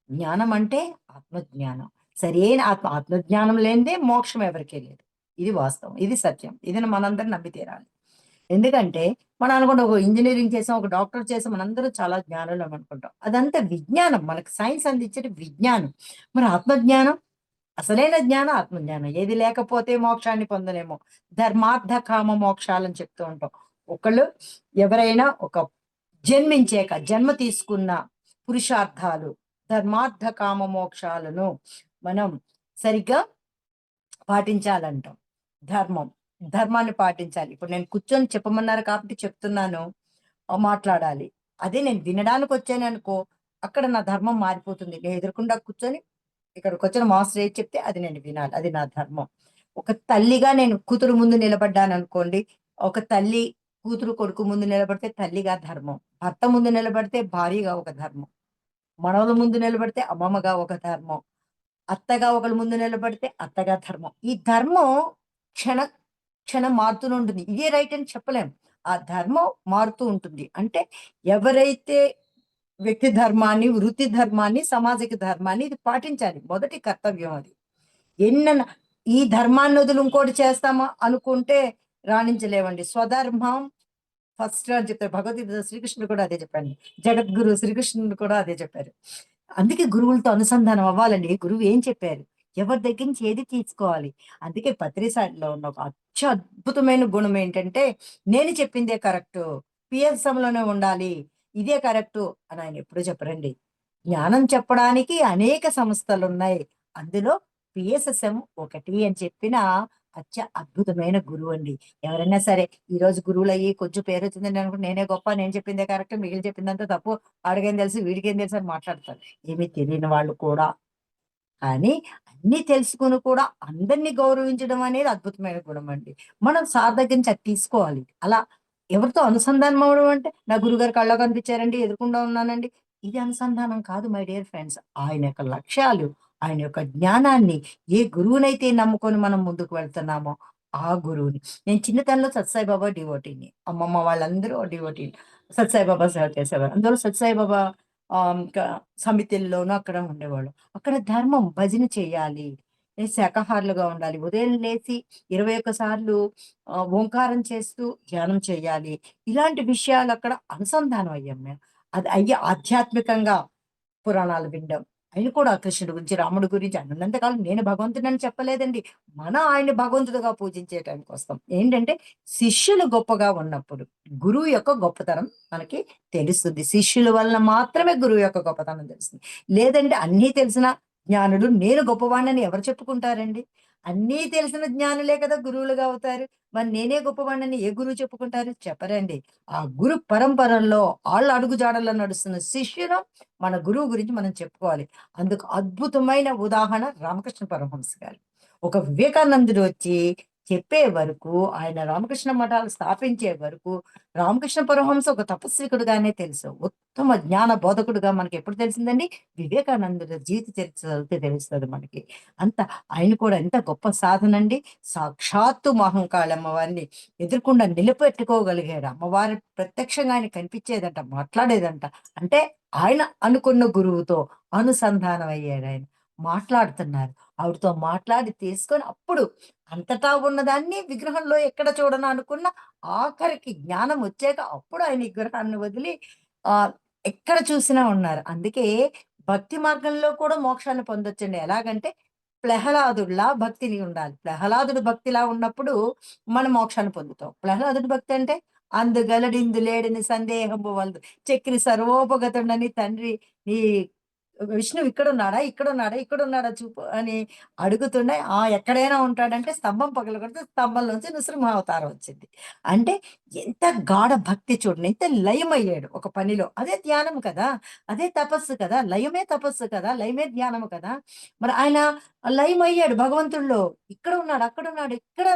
జ్ఞానం అంటే ఆత్మజ్ఞానం. సరైన ఆత్మజ్ఞానం లేనిదే మోక్షం ఎవరికీ లేదు. ఇది వాస్తవం, ఇది సత్యం, ఇది మనందరం నమ్మి తీరాలి. ఎందుకంటే మనం అనుకుంటాం ఒక ఇంజనీరింగ్ చేసాం, ఒక డాక్టర్ చేసాం, మనందరం చాలా జ్ఞానులం అనుకుంటాం. అదంతా విజ్ఞానం, మనకు సైన్స్ అందించేది విజ్ఞానం. మరి ఆత్మజ్ఞానం, అసలైన జ్ఞానం ఆత్మజ్ఞానం. ఏది లేకపోతే మోక్షాన్ని పొందలేమో. ధర్మార్థ కామ మోక్షాలని చెప్తూ ఉంటాం. ఒకళ్ళు ఎవరైనా ఒక జన్మ తీసుకున్న పురుషార్థాలు, ధర్మార్థ కామ మోక్షాలను మనం సరిగ్గా పాటించాలంటాం. ధర్మం, ధర్మాన్ని పాటించాలి. ఇప్పుడు నేను కూర్చొని చెప్పమన్నారు కాబట్టి చెప్తున్నాను, మాట్లాడాలి. అదే నేను వినడానికి వచ్చాను అనుకో, అక్కడ నా ధర్మం మారిపోతుంది. నేను ఎదురుకుండా కూర్చొని ఇక్కడికి వచ్చిన మాస్టర్ ఏది చెప్తే అది నేను వినాలి, అది నా ధర్మం. ఒక తల్లిగా నేను కూతురు ముందు నిలబడ్డాను అనుకోండి, ఒక తల్లి కూతురు కొడుకు ముందు నిలబడితే తల్లిగా ధర్మం, భర్త ముందు నిలబడితే భార్యగా ఒక ధర్మం, మనవల ముందు నిలబడితే అమ్మమ్మగా ఒక ధర్మం, అత్తగా ఒకళ్ళ ముందు నిలబడితే అత్తగా ధర్మం. ఈ ధర్మం క్షణ క్షణం మారుతూనే ఉంటుంది. ఇదే రైట్ అని చెప్పలేం. ఆ ధర్మం మారుతూ ఉంటుంది. అంటే ఎవరైతే వ్యక్తి ధర్మాన్ని, వృత్తి ధర్మాన్ని, సామాజిక ధర్మాన్ని ఇది పాటించాలి. మొదటి కర్తవ్యం అది. ఎన్న ఈ ధర్మాన్ని వదిలి ఇంకోటి చేస్తామా అనుకుంటే రాణించలేవండి. స్వధర్మం ఫస్ట్ అని చెప్తారు భగవద్గీత. శ్రీకృష్ణుడు కూడా అదే చెప్పాడు. జగద్గురు శ్రీకృష్ణుడు కూడా అదే చెప్పారు. అందుకే గురువులతో అనుసంధానం అవ్వాలండి. గురువు ఏం చెప్పారు, ఎవరి దగ్గర నుంచి ఏది తీసుకోవాలి. అందుకే పత్రిసాటిలో ఉన్న ఒక అద్భుతమైన గుణం ఏంటంటే, నేను చెప్పిందే కరెక్ట్, పిఎస్ఎంలోనే ఉండాలి, ఇదే కరెక్ట్ అని ఆయన ఎప్పుడూ చెప్పరండి. జ్ఞానం చెప్పడానికి అనేక సంస్థలు ఉన్నాయి, అందులో పిఎస్ఎస్ఎం ఒకటి అని చెప్పిన అద్భుతమైన గురువు అండి. ఎవరైనా సరే ఈ రోజు గురువులు అయ్యి కొంచెం పేరు వచ్చిందండి అనుకుంటే నేనే గొప్ప, నేను చెప్పిందే కరెక్ట్, మిగిలి చెప్పిందంతా తప్పు, ఆడికేం తెలుసు వీడికేం తెలుసు అని మాట్లాడతారు. ఏమీ తెలియని వాళ్ళు కూడా. కానీ అన్ని తెలుసుకుని కూడా అందరినీ గౌరవించడం అనేది అద్భుతమైన గుణం అండి. మనం సార్ దగ్గర నుంచి అది తీసుకోవాలి. అలా ఎవరితో అనుసంధానం అవ్వడం అంటే, నా గురుగారు కళ్ళలో కనిపించారండి, ఎదురుకుండా ఉన్నానండి, ఇది అనుసంధానం కాదు మై డియర్ ఫ్రెండ్స్. ఆయన యొక్క లక్ష్యాలు, ఆయన యొక్క జ్ఞానాన్ని, ఏ గురువునైతే నమ్ముకొని మనం ముందుకు వెళ్తున్నామో ఆ గురువుని. నేను చిన్నతనంలో సత్సాయిబాబా డివోటీని, అమ్మమ్మ వాళ్ళందరూ డివోటీలు. సత్సాయిబాబా సేవ చేసేవారు. అందులో సత్సాయిబాబా ఇంకా సమితిల్లోనూ అక్కడ ఉండేవాళ్ళు. అక్కడ ధర్మం భజన చేయాలి, శాకాహారులుగా ఉండాలి, ఉదయం లేచి 21 సార్లు ఓంకారం చేస్తూ ధ్యానం చేయాలి. ఇలాంటి విషయాలు అక్కడ అనుసంధానం అయ్యాం మేము. అది అయ్యి ఆధ్యాత్మికంగా పురాణాలు వినడం. ఆయన కూడా కృష్ణుడి గురించి, రాముడి గురించి అన్నంతకాలం నేను భగవంతుడని చెప్పలేదండి. ఆయన భగవంతుడిగా పూజించే టైంకి వస్తాం. ఏంటంటే శిష్యులు గొప్పగా ఉన్నప్పుడు గురువు యొక్క గొప్పతనం మనకి తెలుస్తుంది. శిష్యుల వలన మాత్రమే గురువు యొక్క గొప్పతనం తెలుస్తుంది. లేదంటే అన్నీ తెలిసిన జ్ఞానులు నేను గొప్పవాణ్ణని ఎవరు చెప్పుకుంటారండి? అన్నీ తెలిసిన జ్ఞానులే కదా గురువులుగా అవుతారు. మరి నేనే గొప్పవాణ్ణని ఏ గురువు చెప్పుకుంటారు? చెప్పరండి. ఆ గురు పరంపరలో ఆళ్ళ అడుగుజాడల్లో నడుస్తున్న శిష్యులు మన గురువు గురించి మనం చెప్పుకోవాలి. అందుకు అద్భుతమైన ఉదాహరణ రామకృష్ణ పరమహంస గారు. ఒక వివేకానందుడు వచ్చి చెప్పే వరకు, ఆయన రామకృష్ణ మఠాలు స్థాపించే వరకు రామకృష్ణ పరమహంస ఒక తపస్వికుడుగానే తెలుసు. ఉత్తమ జ్ఞాన బోధకుడుగా మనకి ఎప్పుడు తెలిసిందండి? వివేకానందుడి జీవిత చరిత్ర చదివితే తెలుస్తుంది మనకి. అంత ఆయన కూడా ఎంత గొప్ప సాధనండి. సాక్షాత్తు మహంకాళి అమ్మవారిని ఎదుర్కొండా నిలబెట్టుకోగలిగాడు. అమ్మవారి ప్రత్యక్షంగా ఆయన కనిపించేదంట, మాట్లాడేదంట. అంటే ఆయన అనుకున్న గురువుతో అనుసంధానం అయ్యాడు. ఆయన మాట్లాడుతున్నారు, ఆవిడతో మాట్లాడి తీసుకొని అప్పుడు అంతటా ఉన్నదాన్ని విగ్రహంలో ఎక్కడ చూడను అనుకున్న ఆఖరికి జ్ఞానం వచ్చాక అప్పుడు ఆయన విగ్రహాన్ని వదిలి ఆ ఎక్కడ చూసినా ఉన్నారు. అందుకే భక్తి మార్గంలో కూడా మోక్షాన్ని పొందొచ్చండి. ఎలాగంటే ప్రహ్లాదుడిలా భక్తిని ఉండాలి. ప్రహ్లాదుడు భక్తిలా ఉన్నప్పుడు మనం మోక్షాన్ని పొందుతాం. ప్రహ్లాదుడి భక్తి అంటే అందుగలడిందు లేడని సందేహంబు వలదు, చక్రి సర్వోపగతుండని తండ్రి నీ విష్ణువు ఇక్కడున్నాడా? ఇక్కడున్నాడా? ఇక్కడున్నాడా చూపు అని అడుగుతుండే, ఎక్కడైనా ఉంటాడంటే స్తంభం పగలగొడితే స్తంభంలోంచి నృసింహావతారం వచ్చింది. అంటే ఎంత గాఢ భక్తి చూడండి. ఎంత లయమయ్యాడు ఒక పనిలో. అదే ధ్యానం కదా! అదే తపస్సు కదా! లయమే తపస్సు కదా! లయమే ధ్యానము కదా! మరి ఆయన లయమయ్యాడు భగవంతుడిలో. ఇక్కడ ఉన్నాడు, అక్కడున్నాడు, ఇక్కడ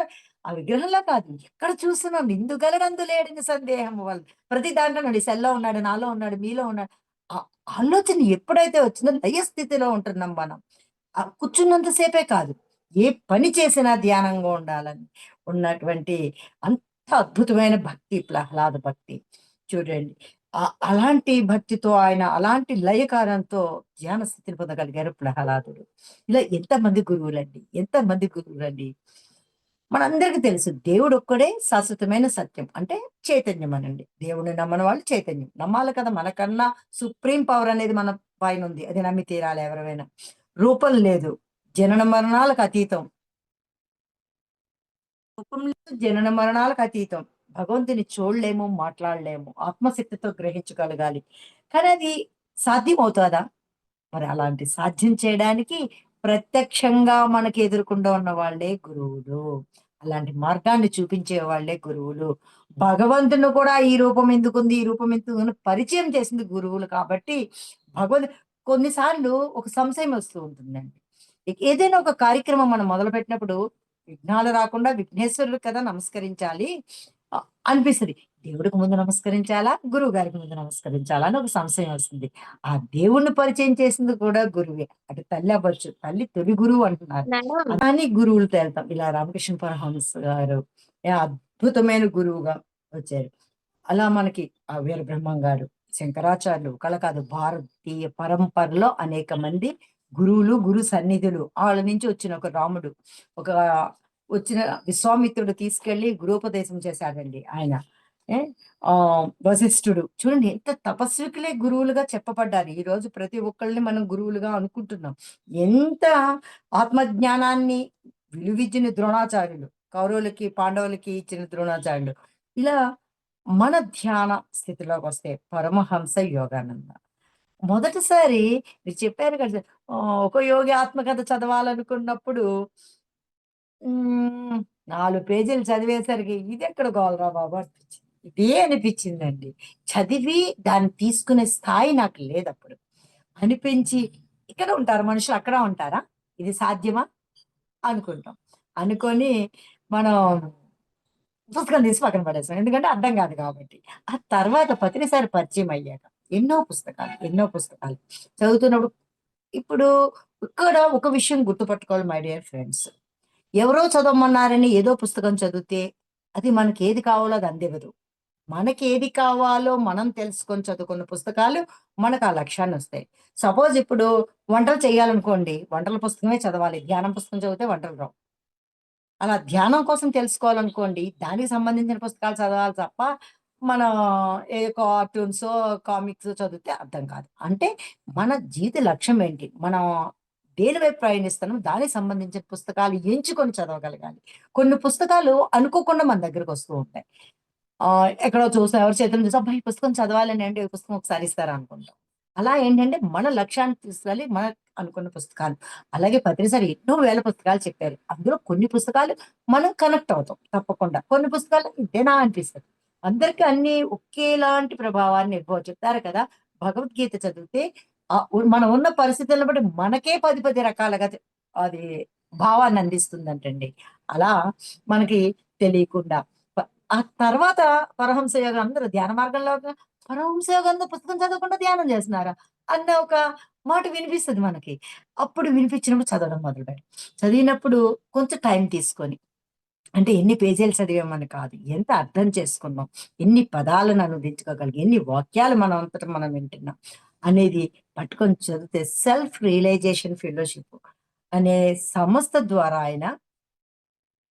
ఆ విగ్రహంలో కాదు, ఎక్కడ చూసినా నిందుగలడందు లేడని సందేహము వల్ల. ప్రతి దాంట్లో ఉన్నాడు. ఈ సెల్లో ఉన్నాడు, నాలో ఉన్నాడు, మీలో ఉన్నాడు. ఆ ఆలోచన ఎప్పుడైతే వచ్చిందో లయ స్థితిలో ఉంటున్నాం మనం. కూర్చున్నంత సేపే కాదు, ఏ పని చేసినా ధ్యానంగా ఉండాలని ఉన్నటువంటి అంత అద్భుతమైన భక్తి ప్రహ్లాద భక్తి. చూడండి, అలాంటి భక్తితో ఆయన అలాంటి లయకారంతో ధ్యాన స్థితిని పొందగలిగారు ప్రహ్లాదుడు. ఇలా ఎంతమంది గురువులండి. మనందరికీ తెలుసు దేవుడు ఒక్కడే శాశ్వతమైన సత్యం. అంటే చైతన్యం అనండి. దేవుడిని నమ్మని వాళ్ళు చైతన్యం. నమ్మాలి కదా! మనకన్నా సుప్రీం పవర్ అనేది మన పైన ఉంది. అది నమ్మి తీరాలి ఎవరైనా. రూపం లేదు. జనన మరణాలకు అతీతం. రూపం లేదు, జనన మరణాలకు అతీతం. భగవంతుని చూడలేము, మాట్లాడలేము. ఆత్మశక్తితో గ్రహించగలగాలి. కానీ అది సాధ్యం అవుతాదా? మరి అలాంటి సాధ్యం చేయడానికి ప్రత్యక్షంగా మనకి ఎదురుకుండా ఉన్న వాళ్ళే గురువులు. అలాంటి మార్గాన్ని చూపించే వాళ్ళే గురువులు. భగవంతుని కూడా ఈ రూపం ఎందుకుంది, ఈ రూపం ఎందుకుంది పరిచయం చేసింది గురువులు కాబట్టి భగవంతు కొన్నిసార్లు ఒక సంశయం వస్తూ ఉంటుందండి. ఏదైనా ఒక కార్యక్రమం మనం మొదలుపెట్టినప్పుడు విఘ్నాలు రాకుండా విఘ్నేశ్వరుడు కదా నమస్కరించాలి అనిపిస్తది. దేవుడికి ముందు నమస్కరించాలా? గురువు గారికి ముందు నమస్కరించాలా? అని ఒక సంశయం వస్తుంది. ఆ దేవుణ్ణి పరిచయం చేసింది కూడా గురువే. అటు తల్లి అవ్వచ్చు. తల్లి తొలి గురువు అంటున్నారు. మేడం అని గురువులతో వెళ్తాం. ఇలా రామకృష్ణ పరమహంస గారు అద్భుతమైన గురువుగా వచ్చారు. అలా మనకి వీరబ్రహ్మం గారు, శంకరాచార్యులు కళ కాదు భారతీయ పరంపరలో అనేక మంది గురువులు, గురు సన్నిధులు. వాళ్ళ నుంచి వచ్చిన ఒక రాముడు, ఒక వచ్చిన విశ్వామిత్రుడు తీసుకెళ్లి గురూపదేశం చేశాడండి ఆయన. ఏ వశిష్ఠుడు చూడండి ఎంత తపస్వికులే గురువులుగా చెప్పబడ్డారు. ఈ రోజు ప్రతి ఒక్కళ్ళని మనం గురువులుగా అనుకుంటున్నాం. ఎంత ఆత్మజ్ఞానాన్ని విలువిద్యని ద్రోణాచార్యులు, కౌరవులకి పాండవులకి ఇచ్చిన ద్రోణాచార్యులు. ఇలా మన ధ్యాన స్థితిలోకి వస్తే పరమహంస యోగానంద. మొదటిసారి మీరు చెప్పారు కదా ఒక యోగి ఆత్మకథ చదవాలనుకున్నప్పుడు 4 పేజీలు చదివేసరికి ఇదెక్కడ గోలరా బాబు అనిపించింది. ఇదే అనిపించిందండి. చదివి దాన్ని తీసుకునే స్థాయి నాకు లేదప్పుడు. అనిపించి ఇక్కడ ఉంటారు మనుషులు అక్కడ ఉంటారా? ఇది సాధ్యమా? అనుకుంటాం. అనుకోని మనం పుస్తకం తీసి పక్కన పడేసాం. ఎందుకంటే అర్థం కాదు కాబట్టి. ఆ తర్వాత ప్రతిసారి పరిచయం అయ్యాక ఎన్నో పుస్తకాలు చదువుతున్నప్పుడు ఇప్పుడు ఇక్కడ ఒక విషయం గుర్తుపట్టుకోవాలి మై డియర్ ఫ్రెండ్స్. ఎవరో చదవమన్నారని ఏదో పుస్తకం చదివితే అది మనకి ఏది కావాలో అది అందివ్వదు. మనకి ఏది కావాలో మనం తెలుసుకొని చదువుకున్న పుస్తకాలు మనకు ఆ లక్ష్యాన్ని వస్తాయి. సపోజ్ ఇప్పుడు వంటలు చేయాలనుకోండి, వంటల పుస్తకమే చదవాలి. ధ్యానం పుస్తకం చదివితే వంటలు రావు. అలా ధ్యానం కోసం తెలుసుకోవాలనుకోండి, దానికి సంబంధించిన పుస్తకాలు చదవాలి తప్ప, మన ఏ కార్టూన్సో, కామిక్సో చదివితే అర్థం కాదు. అంటే మన జీవిత లక్ష్యం ఏంటి? మనం దేని వైపు ప్రయాణిస్తున్నాం, దానికి సంబంధించిన పుస్తకాలు ఎంచుకొని చదవగలగాలి. కొన్ని పుస్తకాలు అనుకోకుండా మన దగ్గరకొస్తూ ఉంటాయి. ఎక్కడో చూసాం, ఎవరి చేతుల్లో చూసి, అబ్బా! ఈ పుస్తకం చదవాలనండి, ఈ పుస్తకం ఒకసారి ఇస్తారా అనుకుంటాం. అలా ఏంటంటే మన లక్ష్యాన్ని తీసుకెళ్ళి మనకు అనుకున్న పుస్తకాలు. అలాగే ప్రతిసారి ఎన్నో వేల పుస్తకాలు చెప్పారు. అందులో కొన్ని పుస్తకాలు మనం కనెక్ట్ అవుతాం తప్పకుండా. కొన్ని పుస్తకాలు ఇదేనా అనిపిస్తది. అందరికి అన్ని ఒకేలాంటి ప్రభావాన్ని ఇవ్వవు. చెప్తారు కదా! భగవద్గీత చదివితే మనం ఉన్న పరిస్థితులను బట్టి మనకే 10 రకాలుగా అది భావాన్ని అందిస్తుందంటండి. అలా మనకి తెలియకుండా ప ఆ తర్వాత పరమహంస యోగం అందరూ ధ్యాన మార్గంలో పరమహంస యోగంలో పుస్తకం చదవకుండా ధ్యానం చేస్తున్నారా? అన్న ఒక మాట వినిపిస్తది మనకి. అప్పుడు వినిపించినప్పుడు చదవడం మొదలుపెట్టాం. చదివినప్పుడు కొంచెం టైం తీసుకొని అంటే ఎన్ని పేజీలు చదివామని కాదు. ఎంత అర్థం చేసుకున్నాం. ఎన్ని పదాలను అనువదించుకోగలిగాం. ఎన్ని వాక్యాలు మనం అంతట మనం వింటున్నాం అనేది పట్టుకొని చదివితే సెల్ఫ్ రియలైజేషన్ ఫెలోషిప్ అనే సంస్థ ద్వారా ఆయన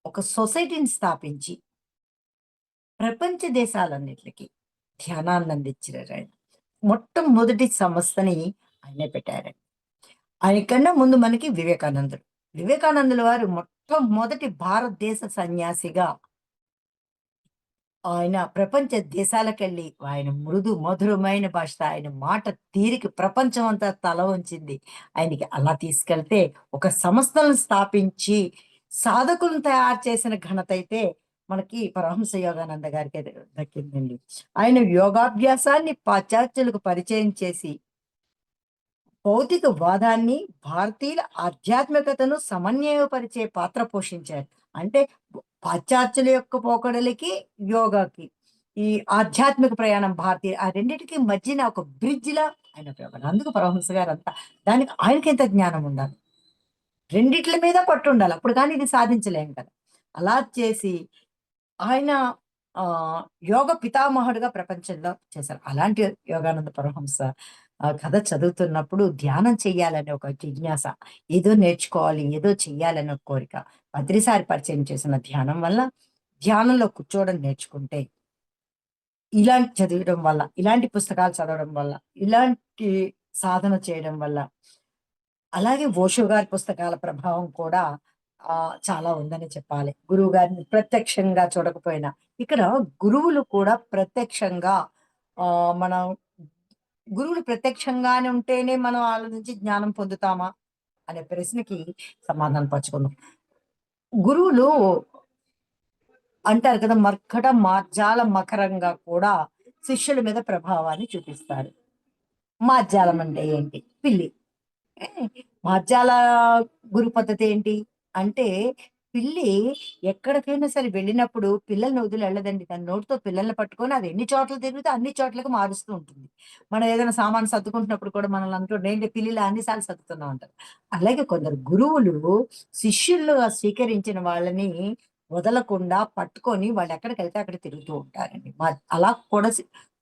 ఒక సొసైటీని స్థాపించి ప్రపంచ దేశాలన్నిట్లికి ధ్యానాన్ని అందించారాయన. మొట్టమొదటి సంస్థని ఆయనే పెట్టారండి. ఆయనకన్నా ముందు మనకి వివేకానందుడు. వివేకానందుల వారు మొట్టమొదటి భారతదేశ సన్యాసిగా ఆయన ప్రపంచ దేశాలకెళ్ళి ఆయన మృదు మధురమైన భాషతో ఆయన మాట తీరికి ప్రపంచం అంతా తల వంచింది. ఆయనకి అలా తీసుకెళ్తే ఒక సంస్థలను స్థాపించి సాధకులను తయారు చేసిన ఘనత అయితే మనకి పరమహంస యోగానంద గారికి దక్కిందండి. ఆయన యోగాభ్యాసాన్ని పాశ్చాత్యులకు పరిచయం చేసి భౌతిక వాదాన్ని భారతీయుల ఆధ్యాత్మికతను సమన్వయపరిచే పాత్ర పోషించారు. అంటే పాశ్చాత్యుల యొక్క పోకడలకి, యోగాకి ఈ ఆధ్యాత్మిక ప్రయాణం భారతీయ ఆ రెండిటికి మధ్యన ఒక బ్రిడ్జ్ లా ఆయన ఉపయోగపడ్డారు. అందుకు పరమహంస గారు అంతా దానికి ఆయనకి ఎంత జ్ఞానం ఉండాలి. రెండిట్ల మీద పట్టు ఉండాలి. అప్పుడు కానీ ఇది సాధించలేం కదా! అలా చేసి ఆయన యోగ పితామహుడుగా ప్రపంచంలో చేశారు. అలాంటి యోగానంద పరమహంస కథ చదువుతున్నప్పుడు ధ్యానం చెయ్యాలనే ఒక జిజ్ఞాస. ఏదో నేర్చుకోవాలి, ఏదో చెయ్యాలనే ఒక కోరిక. పత్రిసారి పరిచయం చేసిన ధ్యానం వల్ల, ధ్యానంలో కూర్చోవడం నేర్చుకుంటే, ఇలాంటి చదవడం వల్ల, ఇలాంటి పుస్తకాలు చదవడం వల్ల, ఇలాంటి సాధన చేయడం వల్ల, అలాగే ఓషో గారి పుస్తకాల ప్రభావం కూడా చాలా ఉందని చెప్పాలి. గురువు గారిని ప్రత్యక్షంగా చూడకపోయినా. ఇక్కడ గురువులు కూడా ప్రత్యక్షంగా మనం గురువులు ప్రత్యక్షంగానే ఉంటేనే మనం ఆళ్ళ నుంచి జ్ఞానం పొందుతామా? అనే ప్రశ్నకి సమాధానం పంచుకుందాం. గురువులు అంటారు కదా! మర్కట మార్జాల మకరంగా కూడా శిష్యుల మీద ప్రభావాన్ని చూపిస్తారు. మార్జాలం అంటే ఏంటి? పిల్లి. ఏ మార్జాల గురు పద్ధతి ఏంటి? అంటే పిల్లి ఎక్కడికైనా సరే వెళ్ళినప్పుడు పిల్లల్ని వదిలి ఎళ్ళదండి. తన నోటితో పిల్లల్ని పట్టుకొని అది ఎన్ని చోట్ల తిరిగితే అన్ని చోట్లకి మారుస్తూ ఉంటుంది. మనం ఏదైనా సామాను సర్దుకుంటున్నప్పుడు కూడా మనల్ని అంటూ ఏంటి పిల్లిలా అన్ని సార్లు సర్దుతున్నావు అంటారు. అలాగే కొందరు గురువులు శిష్యులుగా స్వీకరించిన వాళ్ళని వదలకుండా పట్టుకొని వాళ్ళెక్కడికెళ్తే అక్కడ తిరుగుతూ ఉంటారండి. అలా కూడా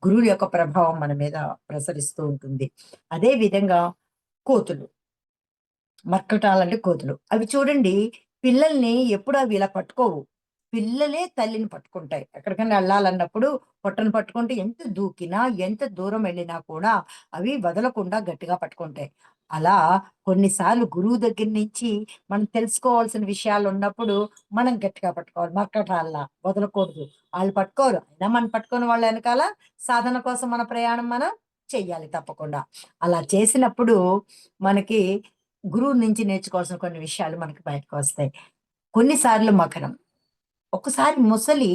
గురువుల యొక్క ప్రభావం మన మీద ప్రసరిస్తూ ఉంటుంది. అదే విధంగా కోతులు. మర్కటాలంటే కోతులు. అవి చూడండి పిల్లల్ని ఎప్పుడు అవి ఇలా పట్టుకోవు. పిల్లలే తల్లిని పట్టుకుంటాయి. ఎక్కడికైనా ఎళ్ళాలన్నప్పుడు పొట్టను పట్టుకుంటే ఎంత దూకినా, ఎంత దూరం ఎళ్ళినా కూడా అవి వదలకుండా గట్టిగా పట్టుకుంటాయి. అలా కొన్నిసార్లు గురువు దగ్గర నుంచి మనం తెలుసుకోవాల్సిన విషయాలున్నప్పుడు మనం గట్టిగా పట్టుకోవాలి. మర్కటాల్లా వదలకూడదు. ఆళ్ళు పట్టుకోరు. అయినా మనం పట్టుకున్న వాళ్ళ ఎనకాల సాధన కోసం మన ప్రయాణం మనం చెయ్యాలి తప్పకుండా. అలా చేసినప్పుడు మనకి గురువు నుంచి నేర్చుకోవాల్సిన కొన్ని విషయాలు మనకి బయటకొస్తాయి. కొన్ని సార్లు మకరం. ఒక్కసారి మొసలి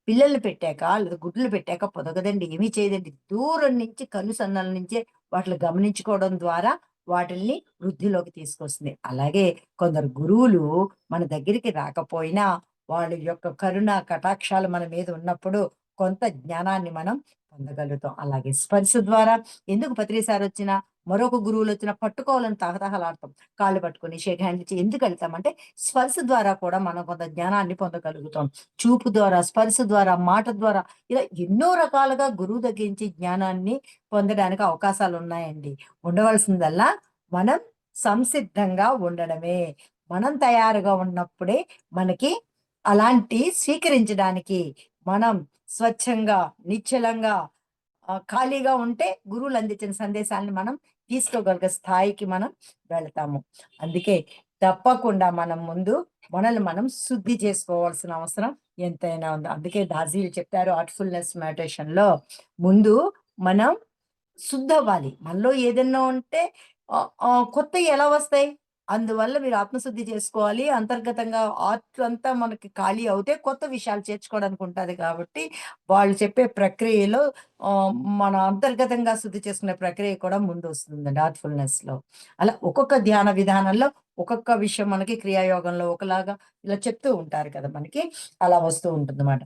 పిల్లల్ని పెట్టాక, లేదా గుడ్లు పెట్టాక పొదగదండి. ఏమీ చేయదండి. దూరం నుంచి కనుసన్నల నుంచే వాటిని గమనించుకోవడం ద్వారా వాటిల్ని వృద్ధిలోకి తీసుకొస్తుంది. అలాగే కొందరు గురువులు మన దగ్గరికి రాకపోయినా, వాళ్ళ యొక్క కరుణ, కటాక్షాలు మన మీద ఉన్నప్పుడు కొంత జ్ఞానాన్ని మనం పొందగలుగుతాం. అలాగే స్పర్శ ద్వారా ఎందుకు పత్రిసారొచ్చినా, మరొక గురువులొచ్చినా పట్టుకోవాలని తహతహలాడతాం. కాళ్ళు పట్టుకొని షేక్ హ్యాండ్ ఇచ్చి ఎందుకెళ్తామంటే, స్పర్శ ద్వారా కూడా మనం కొంత జ్ఞానాన్ని పొందగలుగుతాం. చూపు ద్వారా, స్పర్శ ద్వారా, మాట ద్వారా ఇలా ఎన్నో రకాలుగా గురువు దగ్గర నుంచి జ్ఞానాన్ని పొందడానికి అవకాశాలున్నాయండి. ఉండవలసిందల్లా మనం సంసిద్ధంగా ఉండడమే. మనం తయారుగా ఉన్నప్పుడే మనకి అలాంటి స్వీకరించడానికి మనం స్వచ్ఛంగా, నిశ్చలంగా ఖాళీగా ఉంటే గురువులు అందించిన సందేశాలను మనం తీసుకోగలిగే స్థాయికి మనం వెళతాము. అందుకే తప్పకుండా మనం ముందు మనల్ని మనం శుద్ధి చేసుకోవాల్సిన అవసరం ఎంతైనా ఉంది. అందుకే దాజీలు చెప్పారు ఆర్ట్‌ఫుల్‌నెస్ మెడిటేషన్‌లో ముందు మనం శుద్ధవ్వాలి. మనలో ఏదన్నా ఉంటే కొత్తయి ఎలా వస్తాయి? అందువల్ల మీరు ఆత్మశుద్ధి చేసుకోవాలి. అంతర్గతంగా అంతా మనకి ఖాళీ అవుతే కొత్త విషయాలు చేర్చుకోవడానికి ఉంటది కాబట్టి, వాళ్ళు చెప్పే ప్రక్రియలో మన అంతర్గతంగా శుద్ధి చేసుకునే ప్రక్రియ కూడా ముందొస్తుందండి ఆర్ట్‌ఫుల్‌నెస్‌లో. అలా ఒక్కొక్క ధ్యాన విధానంలో ఒక్కొక్క విషయం మనకి క్రియాయోగంలో ఒకలాగా ఇలా చెప్తూ ఉంటారు కదా మనకి. అలా వస్తూ ఉంటుందన్నమాట.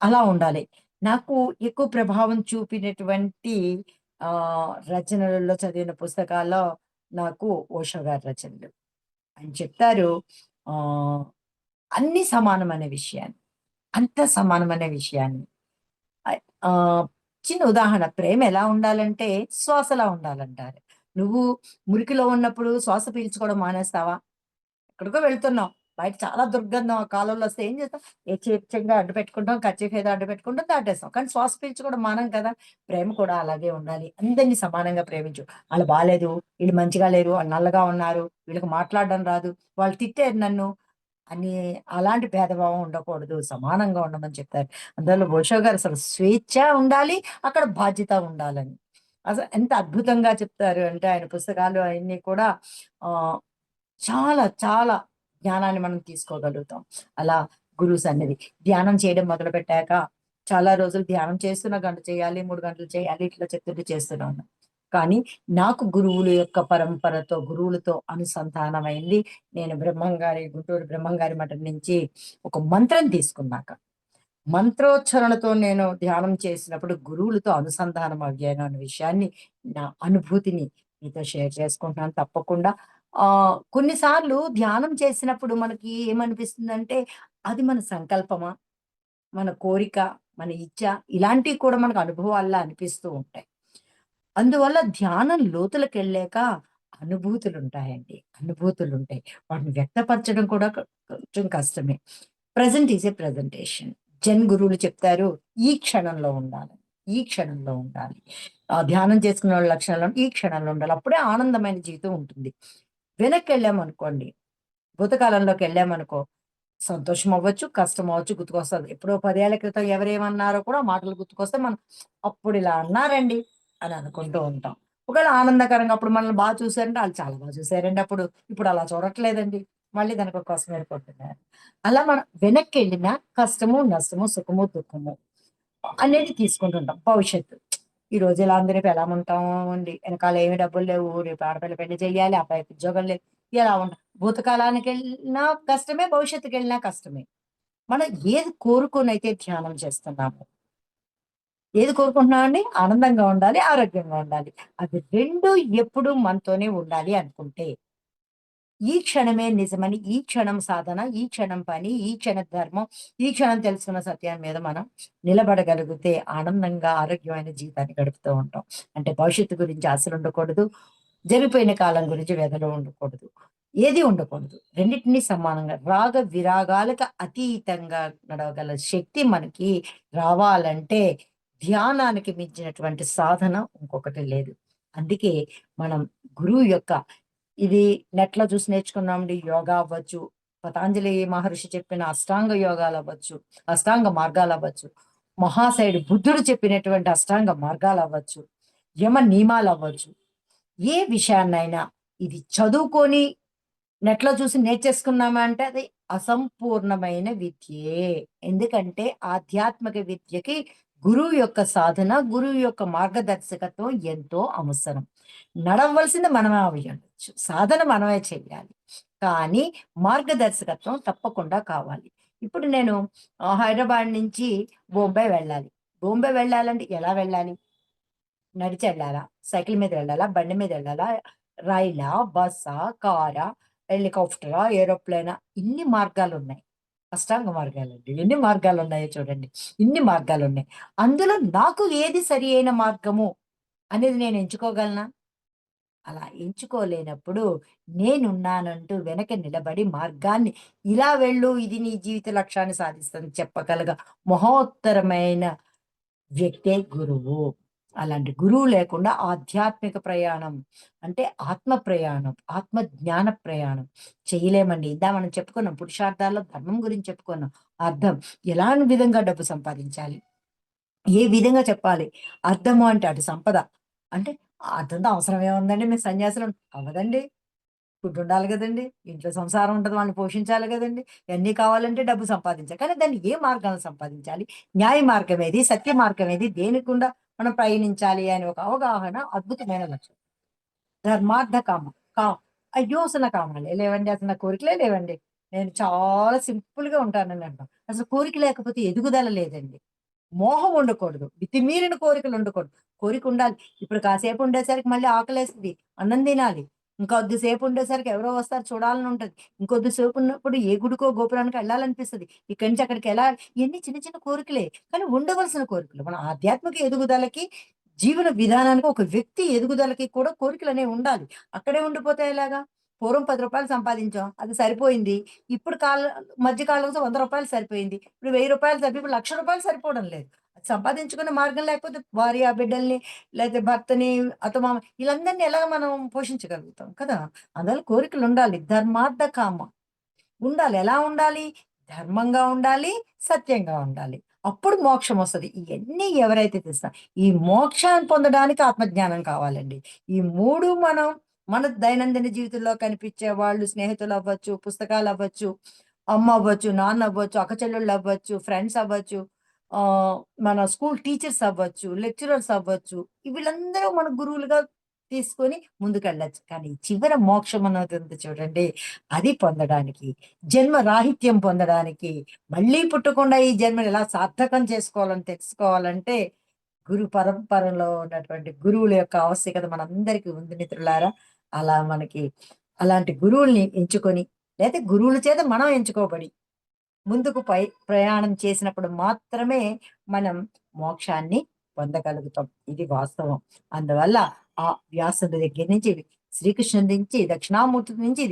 అలా ఉండాలి. నాకు ఎక్కువ ప్రభావం చూపినటువంటి రచనలలో చదివిన పుస్తకాల్లో నాకు ఓషో గారి రచనలు. ఆయన చెప్తారు ఆహ్, అన్నీ సమానమనే విషయాన్ని. అంతా సమానమనే విషయాన్ని. అయ్ ఆహ్, చిన్న ఉదాహరణ ప్రేమ ఎలా ఉండాలంటే శ్వాసలా ఉండాలంటారు. నువ్వు మురికిలో ఉన్నప్పుడు శ్వాస పీల్చుకోవడం మానేస్తావా? ఎక్కడికో వెళ్తున్నాం. బయట చాలా దుర్గంధం ఆ కాలంలో వస్తే ఏం చేస్తాం? చెంగా అడ్డు పెట్టుకుంటాం. కర్చీఫ్ ఏదో అడ్డు పెట్టుకుంటాం, దాటేస్తాం. కానీ శ్వాస పీల్చుకోవడం మానం కదా! ప్రేమ కూడా అలాగే ఉండాలి. అందరిని సమానంగా ప్రేమించు. ఆళ్ళు బాలేదు, ఈళ్ళు మంచిగా లేరు, ఆళ్ళు నల్లగా ఉన్నారు, వీళ్ళకి మాట్లాడడం రాదు, వాళ్ళు తిట్టారు నన్ను అని అలాంటి భేదభావం ఉండకూడదు. సమానంగా ఉండమని చెప్తారు. అందులో ఓషో గారు అసలు స్వేచ్ఛ ఉండాలి, అక్కడ బాధ్యత ఉండాలని. అసలు ఎంత అద్భుతంగా చెప్తారు అంటే ఆయన పుస్తకాలు అయన్నీ కూడా ఆహ్ చాలా, చాలా జ్ఞానాన్ని మనం తీసుకోగలుగుతాం. అలా గురువు సన్నిధి. ధ్యానం చేయడం మొదలుపెట్టాక చాలా రోజులు ధ్యానం చేస్తున్నా గంట చేయాలి, 3 గంటలు చేయాలి ఇట్లా చెప్తుంటే చేస్తూనే ఉన్నా. కానీ నాకు గురువుల యొక్క పరంపరతో, గురువులతో అనుసంధానమైంది. నేను బ్రహ్మంగారి గుంటూరు బ్రహ్మంగారి మఠం నుంచి ఒక మంత్రం తీసుకున్నాక. మంత్రోచ్చరణతో నేను ధ్యానం చేసినప్పుడు గురువులతో అనుసంధానం అయ్యాను అన్న విషయాన్ని, నా అనుభూతిని మీతో షేర్ చేసుకుంటున్నాను తప్పకుండా. కొన్నిసార్లు ధ్యానం చేసినప్పుడు మనకి ఏమనిపిస్తుందంటే, అది మన సంకల్పమా? మన కోరిక? మన ఇచ్చ ఇలాంటివి కూడా మనకు అనుభవాల్లా అనిపిస్తూ ఉంటాయి. అందువల్ల ధ్యానం లోతులకెళ్ళాక అనుభూతులుంటాయండి. అనుభూతులుంటాయి. వాటిని వ్యక్తపరచడం కూడా కొంచెం కష్టమే. Present is a presentation. Jan గురువులు చెప్తారు, ఈ క్షణంలో ఉండాలి. ఈ క్షణంలో ఉండాలి. ధ్యానం చేసుకునే వాళ్ళ లక్షణాలు ఈ క్షణంలో ఉండాలి. అప్పుడే ఆనందమైన జీవితం ఉంటుంది. వెనక్కెళ్ళామనుకోండి, భూతకాలంలోకెళ్ళామనుకో, సంతోషం అవ్వచ్చు, కష్టం అవ్వచ్చు గుర్తుకొస్తది. ఎప్పుడో 10 ఏళ్ల క్రితం ఎవరేమన్నారో కూడా మాటలు గుర్తుకొస్తే మనం అప్పుడు ఇలా అన్నారండి అని అనుకుంటూ ఉంటాం. ఒకవేళ ఆనందకరంగా అప్పుడు మనల్ని చూసారంటే ఆళ్ళు చాలా చూసారండి అప్పుడు. ఇప్పుడు అలా చూడట్లేదండి. మళ్ళీ దానికొక కొసమెరుపు ఏర్పడుతున్నారు. అలా మనం వెనక్కెళ్ళిన కష్టము, నష్టము, సుఖము, దుఃఖము అనేది తీసుకుంటుంటాం భవిష్యత్తు. ఈరోజు ఇలా ఉంది, రేపు ఎలా ఉంటామండి? వెనకాల ఏమి డబ్బులు లేవు. రేపు ఆడపిల్ల పెళ్లి చేయాలి. అబ్బాయికి ఉద్యోగం లేదు. ఎలా ఉంటాం? భూతకాలానికెళ్ళినా కష్టమే, భవిష్యత్తుకెళ్ళినా కష్టమే. మనం ఏది కోరుకొనైతే ధ్యానం చేస్తున్నామో, ఏది కోరుకుంటున్నామండి? ఆనందంగా ఉండాలి, ఆరోగ్యంగా ఉండాలి. అవి 2 ఎప్పుడూ మనతోనే ఉండాలి అనుకుంటే, ఈ క్షణమే నిజమని, ఈ క్షణం సాధన, ఈ క్షణం పని, ఈ క్షణ ధర్మం, ఈ క్షణం తెలుసుకున్న సత్యం మీద మనం నిలబడగలిగితే ఆనందంగా, ఆరోగ్యమైన జీవితాన్ని గడుపుతూ ఉంటాం. అంటే భవిష్యత్తు గురించి ఆశలుండకూడదు. జరిగిపోయిన కాలం గురించి వ్యధలు ఉండకూడదు. ఏది ఉండకూడదు. రెండిటిని సమానంగా రాగ విరాగాలకు అతీతంగా నడవగల శక్తి మనకి రావాలంటే ధ్యానానికి మించినటువంటి సాధన ఇంకొకటి లేదు. అందుకే మనం గురువు యొక్క ఇది నెట్‌లో చూసి నేర్చుకున్నామండి. యోగా అవ్వచ్చు, పతాంజలి మహర్షి చెప్పిన అష్టాంగ యోగాలవ్వచ్చు, అష్టాంగ మార్గాలవ్వచ్చు, మహాశయుడు బుద్ధుడు చెప్పినటువంటి అష్టాంగ మార్గాలవ్వచ్చు, యమ నియమాలవ్వచ్చు. ఏ విషయాన్నైనా ఇది చదువుకొని నెట్‌లో చూసి నేర్చేసుకున్నామా అంటే అది అసంపూర్ణమైన విద్యే. ఎందుకంటే ఆధ్యాత్మిక విద్యకి గురువు యొక్క సాధన, గురువు యొక్క మార్గదర్శకత్వం ఎంతో అవసరం. నడవవలసింది మనమే అయ్యుండొచ్చు. సాధన మనమే చెయ్యాలి. కానీ మార్గదర్శకత్వం తప్పకుండా కావాలి. ఇప్పుడు నేను హైదరాబాద్ నుంచి బొంబాయి వెళ్ళాలి. బొంబాయి వెళ్ళాలంటే ఎలా వెళ్ళాలి? నడిచెళ్ళాలా? సైకిల్ మీద వెళ్ళాలా? బండి మీద వెళ్ళాలా? రైలా? బస్సా? కారా? హెలికాప్టరా? ఏరోప్లేనా? ఇన్ని మార్గాలున్నాయి. అష్టాంగ మార్గాలండి. ఎన్ని మార్గాలున్నాయో చూడండి. ఇన్ని మార్గాలున్నాయి. అందులో నాకు ఏది సరి అయిన మార్గము అనేది నేను ఎంచుకోగలనా? అలా ఎంచుకోలేనప్పుడు నేనున్నానంటూ వెనక నిలబడి మార్గాన్ని ఇలా వెళ్ళు, ఇది నీ జీవిత లక్ష్యాన్ని సాధిస్తుంది చెప్పగలగ మహోత్తరమైన వ్యక్తే గురువు. అలాంటి గురువు లేకుండా ఆధ్యాత్మిక ప్రయాణం అంటే ఆత్మ ప్రయాణం, ఆత్మ జ్ఞాన ప్రయాణం చేయలేమండి. మనం చెప్పుకున్నాం పురుషార్థాల్లో ధర్మం గురించి చెప్పుకున్నాం. అర్థం ఎలాంటి విధంగా డబ్బు సంపాదించాలి? ఏ విధంగా చెప్పాలి? అర్థము అంటే అటు సంపద. అంటే అర్థంతో అవసరం ఏముందండి? మేము సన్యాసులం అవ్వదండి. ఫుడ్ ఉండాలి గదండీ! ఇంట్లో సంసారం ఉంటది. వాళ్ళని పోషించాలి గదండీ! ఇయన్నీ కావాలంటే డబ్బు సంపాదించాలి. కానీ దాన్ని ఏ మార్గాన సంపాదించాలి? న్యాయ మార్గం ఏది? సత్య మార్గం ఏది? దేని గుండా మనం పయనించాలి అనే ఒక అవగాహన అద్భుతమైన లక్ష్యం. ధర్మార్థ కామ. కా అయ్యో! అసలు నాకు కామాలే లేవండి. అసలు నాకు కోరికలే లేవండి. నేను చాలా సింపుల్‌గా ఉంటానండి అంటాం. అసలు కోరిక లేకపోతే ఎదుగుదల లేదండి. మోహం ఉండకూడదు. మితిమీరిన కోరికలు ఉండకూడదు. కోరిక ఉండాలి. ఇప్పుడు కాసేపు ఉండేసరికి మళ్ళీ ఆకలేస్తది. అన్నం తినాలి. ఇంకొద్దిసేపు ఉండేసరికి ఎవరో వస్తారు చూడాలని ఉంటది. ఇంకొద్దిసేపు ఉన్నప్పుడు ఏ గుడికో, గోపురానికో ఎళ్ళాలనిపిస్తది. ఇక్కడి నుంచి అక్కడికెళ్ళాలి. ఇయన్నీ చిన్న చిన్న కోరికలే. కానీ ఉండవలసిన కోరికలు. మన ఆధ్యాత్మిక ఎదుగుదలకి, జీవన విధానానికి ఒక వ్యక్తి ఎదుగుదలకి కూడా కోరికలనేవి ఉండాలి. అక్కడే ఉండిపోతే ఎలాగా? పూర్వం రూ. 10 సంపాదించాం. అది సరిపోయింది. ఇప్పుడు మధ్య కాలంలో రూ. 100 సరిపోయింది. ఇప్పుడు రూ. 1000 సరిపోయి ఇప్పుడు రూ. 1,00,000 సరిపోవడం లేదు. అది సంపాదించుకునే మార్గం లేకపోతే భార్య, బిడ్డల్ని లేతే భర్తని, అత్తమామ ఈళ్ళందరిని ఎలా మనం పోషించగలుగుతాం కదా! అందువల్ల కోరికలుండాలి. ధర్మార్థ, కామ ఉండాలి. ఎలా ఉండాలి? ధర్మంగా ఉండాలి, సత్యంగా ఉండాలి. అప్పుడు మోక్షమొస్తది. ఇయన్నీ ఎవరైతే ఈ మోక్షాన్ని పొందడానికి ఆత్మజ్ఞానం కావాలండి. ఈ 3 మనం మన దైనందిన జీవితంలో కనిపించే వాళ్ళు స్నేహితులవ్వచ్చు, పుస్తకాలవ్వచ్చు, అమ్మ అవ్వచ్చు, నాన్న అవ్వచ్చు, అక్క చెల్లెళ్ళవ్వచ్చు, ఫ్రెండ్స్ అవ్వచ్చు, మన స్కూల్ టీచర్స్ అవ్వచ్చు, లెక్చరర్స్ అవ్వచ్చు. వీళ్ళందరూ మన గురువులుగా తీసుకొని ముందుకెళ్ళొచ్చు. కానీ చివర మోక్షం అన్నది ఉంది చూడండి, అది పొందడానికి, జన్మ రాహిత్యం పొందడానికి, మళ్ళీ పుట్టకుండా ఈ జన్మని ఎలా సార్థకం చేసుకోవాలని తెలుసుకోవాలంటే, గురు పరంపరలో ఉన్నటువంటి గురువుల యొక్క ఆవశ్యకత మనందరికీ ఉంది మిత్రులారా. అలా మనకి అలాంటి గురువుల్ని ఎంచుకొని, లేతే గురువుల చేత మనం ఎంచుకోబడి ముందుకు ప్రయాణం చేసినప్పుడు మాత్రమే మనం మోక్షాన్ని పొందగలుగుతాం. ఇది వాస్తవం. అందువల్ల ఆ వ్యాసుడి దగ్గర నుంచి, శ్రీకృష్ణుడి నుంచి, దక్షిణామూర్తి నుంచి,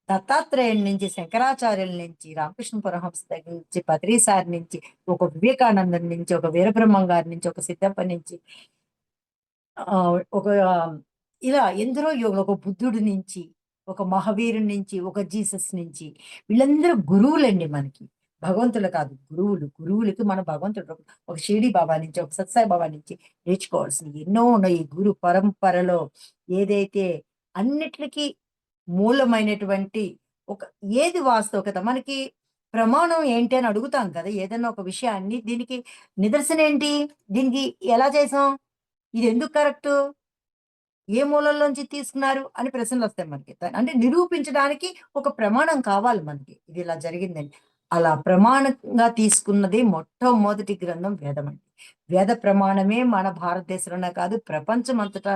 దత్తాత్రేయుడి నుంచి, శంకరాచార్యుల నుంచి, రామకృష్ణ పరమహంస దగ్గర నుంచి, పత్రిసారి నుంచి, ఒక వివేకానంద నుంచి, ఒక వీరబ్రహ్మం గారి నుంచి, ఒక సిద్ధప్ప నుంచి, ఒక ఇలా ఎందరో యోగులు, ఒక బుద్ధుడి నుంచి, ఒక మహావీరుడి నుంచి, ఒక జీసస్ నుంచి, వీళ్ళందరూ గురువులండి మనకి. భగవంతులు కాదు, గురువులు. గురువులకి మన భగవంతుడు. ఒక షిరిడి బాబా నుంచి, ఒక సత్సాయి బాబా నుంచి నేర్చుకోవాల్సినవి ఎన్నో ఉన్నాయి. ఈ గురు పరంపరలో ఏదైతే అన్నిటికీ మూలమైనటువంటి ఒక ఏది వాస్తవికత, మనకి ప్రమాణం ఏంటి అని అడుగుతాం కదా ఏదైనా ఒక విషయాన్ని. దీనికి నిదర్శనం ఏంటి, దీనికి ఎలా చేసాం, ఇది ఎందుకు కరెక్ట్, ఏ మూలంలోంచి తీసుకున్నారు అని ప్రశ్నలు వస్తాయి మనకి. అంటే నిరూపించడానికి ఒక ప్రమాణం కావాలి మనకి, ఇది ఇలా జరిగిందని. అలా ప్రమాణంగా తీసుకున్నది మొట్టమొదటి గ్రంథం వేదం అండి. వేద ప్రమాణమే మన భారతదేశంలోనే కాదు, ప్రపంచం అంతటా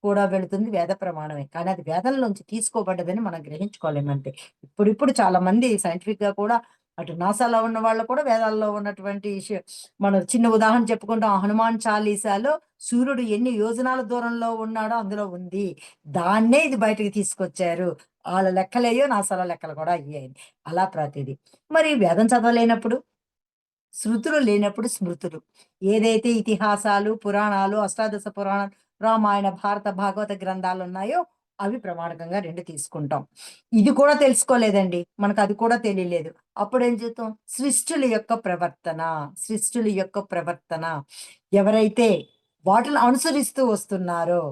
కూడా వెళుతుంది వేద ప్రమాణమే. కానీ అది వేదంలోంచి తీసుకోబడ్డదని మనం గ్రహించుకోలేమంటే. ఇప్పుడు చాలా మంది సైంటిఫిక్ గా కూడా, అటు నాసాలో ఉన్న వాళ్ళు కూడా వేదాల్లో ఉన్నటువంటి మనం చిన్న ఉదాహరణ చెప్పుకుంటాం. హనుమాన్ చాలీసాలో సూర్యుడు ఎన్ని యోజనాల దూరంలో ఉన్నాడో అందులో ఉంది. దాన్నే ఇది బయటకు తీసుకొచ్చారు. వాళ్ళ లెక్కలయ్యో నాసాల లెక్కలు కూడా అయ్యాయి. అలా ప్రతిది. మరి వేదం చదవలేనప్పుడు, శృతులు లేనప్పుడు స్మృతులు, ఏదైతే ఇతిహాసాలు, పురాణాలు, అష్టాదశ పురాణాలు, రామాయణ, భారత, భాగవత గ్రంథాలు ఉన్నాయో అవి ప్రమాణకంగా 2 తీసుకుంటాం. ఇది కూడా తెలుసుకోలేదండి, మనకు అది కూడా తెలియలేదు. అప్పుడు ఏం చేస్తాం, సృష్టుల యొక్క ప్రవర్తన ఎవరైతే వాటిని అనుసరిస్తూ వస్తున్నారో,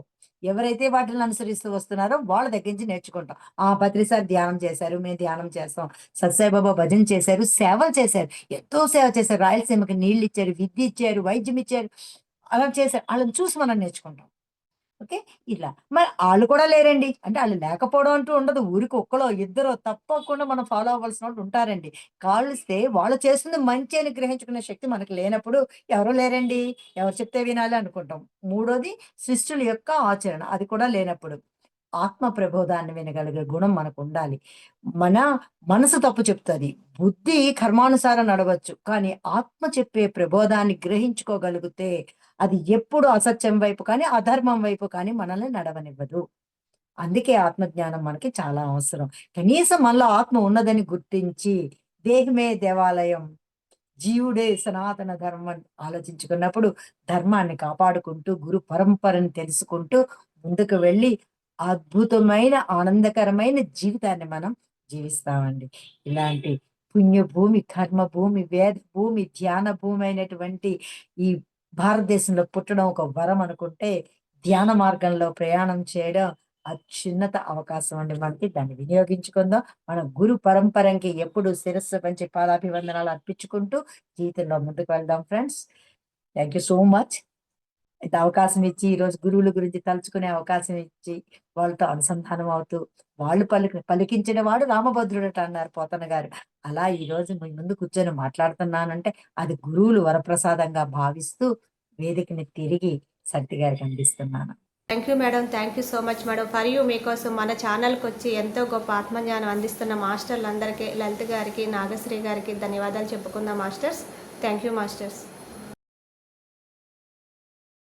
వాళ్ళ దగ్గర నుంచి నేర్చుకుంటాం. పత్రిసారి ధ్యానం చేశారు, మేము ధ్యానం చేస్తాం. సత్సాయిబాబా భజన చేశారు, సేవలు చేశారు, ఎంతో సేవ చేశారు. రాయలసీమకి నీళ్ళు ఇచ్చారు, విద్య ఇచ్చారు, వైద్యం ఇచ్చారు, అలా చేశారు. వాళ్ళని చూసి మనం నేర్చుకుంటాం. ఓకే, ఇలా. మరి వాళ్ళు కూడా లేరండి అంటే వాళ్ళు లేకపోవడం అంటూ ఉండదు. ఊరికి ఒక్కలో ఇద్దరో తప్పకుండా మనం ఫాలో అవ్వాల్సిన వాళ్ళు ఉంటారండి. కాలుస్తే వాళ్ళు చేస్తుంది మంచి అని గ్రహించుకునే శక్తి మనకు లేనప్పుడు ఎవరు లేరండి, ఎవరు చెప్తే వినాలి అనుకుంటాం. మూడోది శిష్యుల యొక్క ఆచరణ, అది కూడా లేనప్పుడు ఆత్మ ప్రబోధాన్ని వినగలిగే గుణం మనకు ఉండాలి. మన మనసు తప్పు చెప్తుంది, బుద్ధి కర్మానుసారం నడవచ్చు, కానీ ఆత్మ చెప్పే ప్రబోధాన్ని గ్రహించుకోగలిగితే అది ఎప్పుడు అసత్యం వైపు కానీ, అధర్మం వైపు కానీ మనల్ని నడవనివ్వదు. అందుకే ఆత్మజ్ఞానం మనకి చాలా అవసరం. కనీసం మనలో ఆత్మ ఉన్నదని గుర్తించి, దేహమే దేవాలయం, జీవుడే సనాతన ధర్మం ఆలోచించుకున్నప్పుడు ధర్మాన్ని కాపాడుకుంటూ, గురు పరంపరని తెలుసుకుంటూ ముందుకు వెళ్ళి అద్భుతమైన ఆనందకరమైన జీవితాన్ని మనం జీవిస్తామండి. ఇలాంటి పుణ్యభూమి, కర్మభూమి, వేద భూమి, ధ్యాన భూమి అయినటువంటి ఈ భారతదేశంలో పుట్టడం ఒక వరం అనుకుంటే, ధ్యాన మార్గంలో ప్రయాణం చేయడం అత్యున్నత అవకాశం అండి మనకి. దాన్ని వినియోగించుకుందాం. మన గురు పరంపరకి ఎప్పుడు శిరస్సు పంచి పాదాభివందనాలు అర్పించుకుంటూ జీవితంలో ముందుకు వెళ్దాం friends. Thank you so much. ఇంత అవకాశం ఇచ్చి, ఈరోజు గురువుల గురించి తలుచుకునే అవకాశం ఇచ్చి, వాళ్ళతో అనుసంధానం అవుతూ, వాళ్ళు పలికించిన వాడు రామభద్రుడట అన్నారు పోతన గారు. అలా ఈ రోజు మీ ముందు కూర్చొని మాట్లాడుతున్నానంటే అది గురువులు వరప్రసాదంగా భావిస్తూ వేదికని తిరిగి సత్తి గారికి అందిస్తున్నాను. Thank you madam, thank you so much madam. For you మీకోసం మన ఛానల్కి వచ్చి ఎంతో గొప్ప ఆత్మజ్ఞానం అందిస్తున్న మాస్టర్లందరికీ, లలిత్ గారికి, నాగశ్రీ గారికి ధన్యవాదాలు చెప్పుకుందాం మాస్టర్స్. Thank you masters.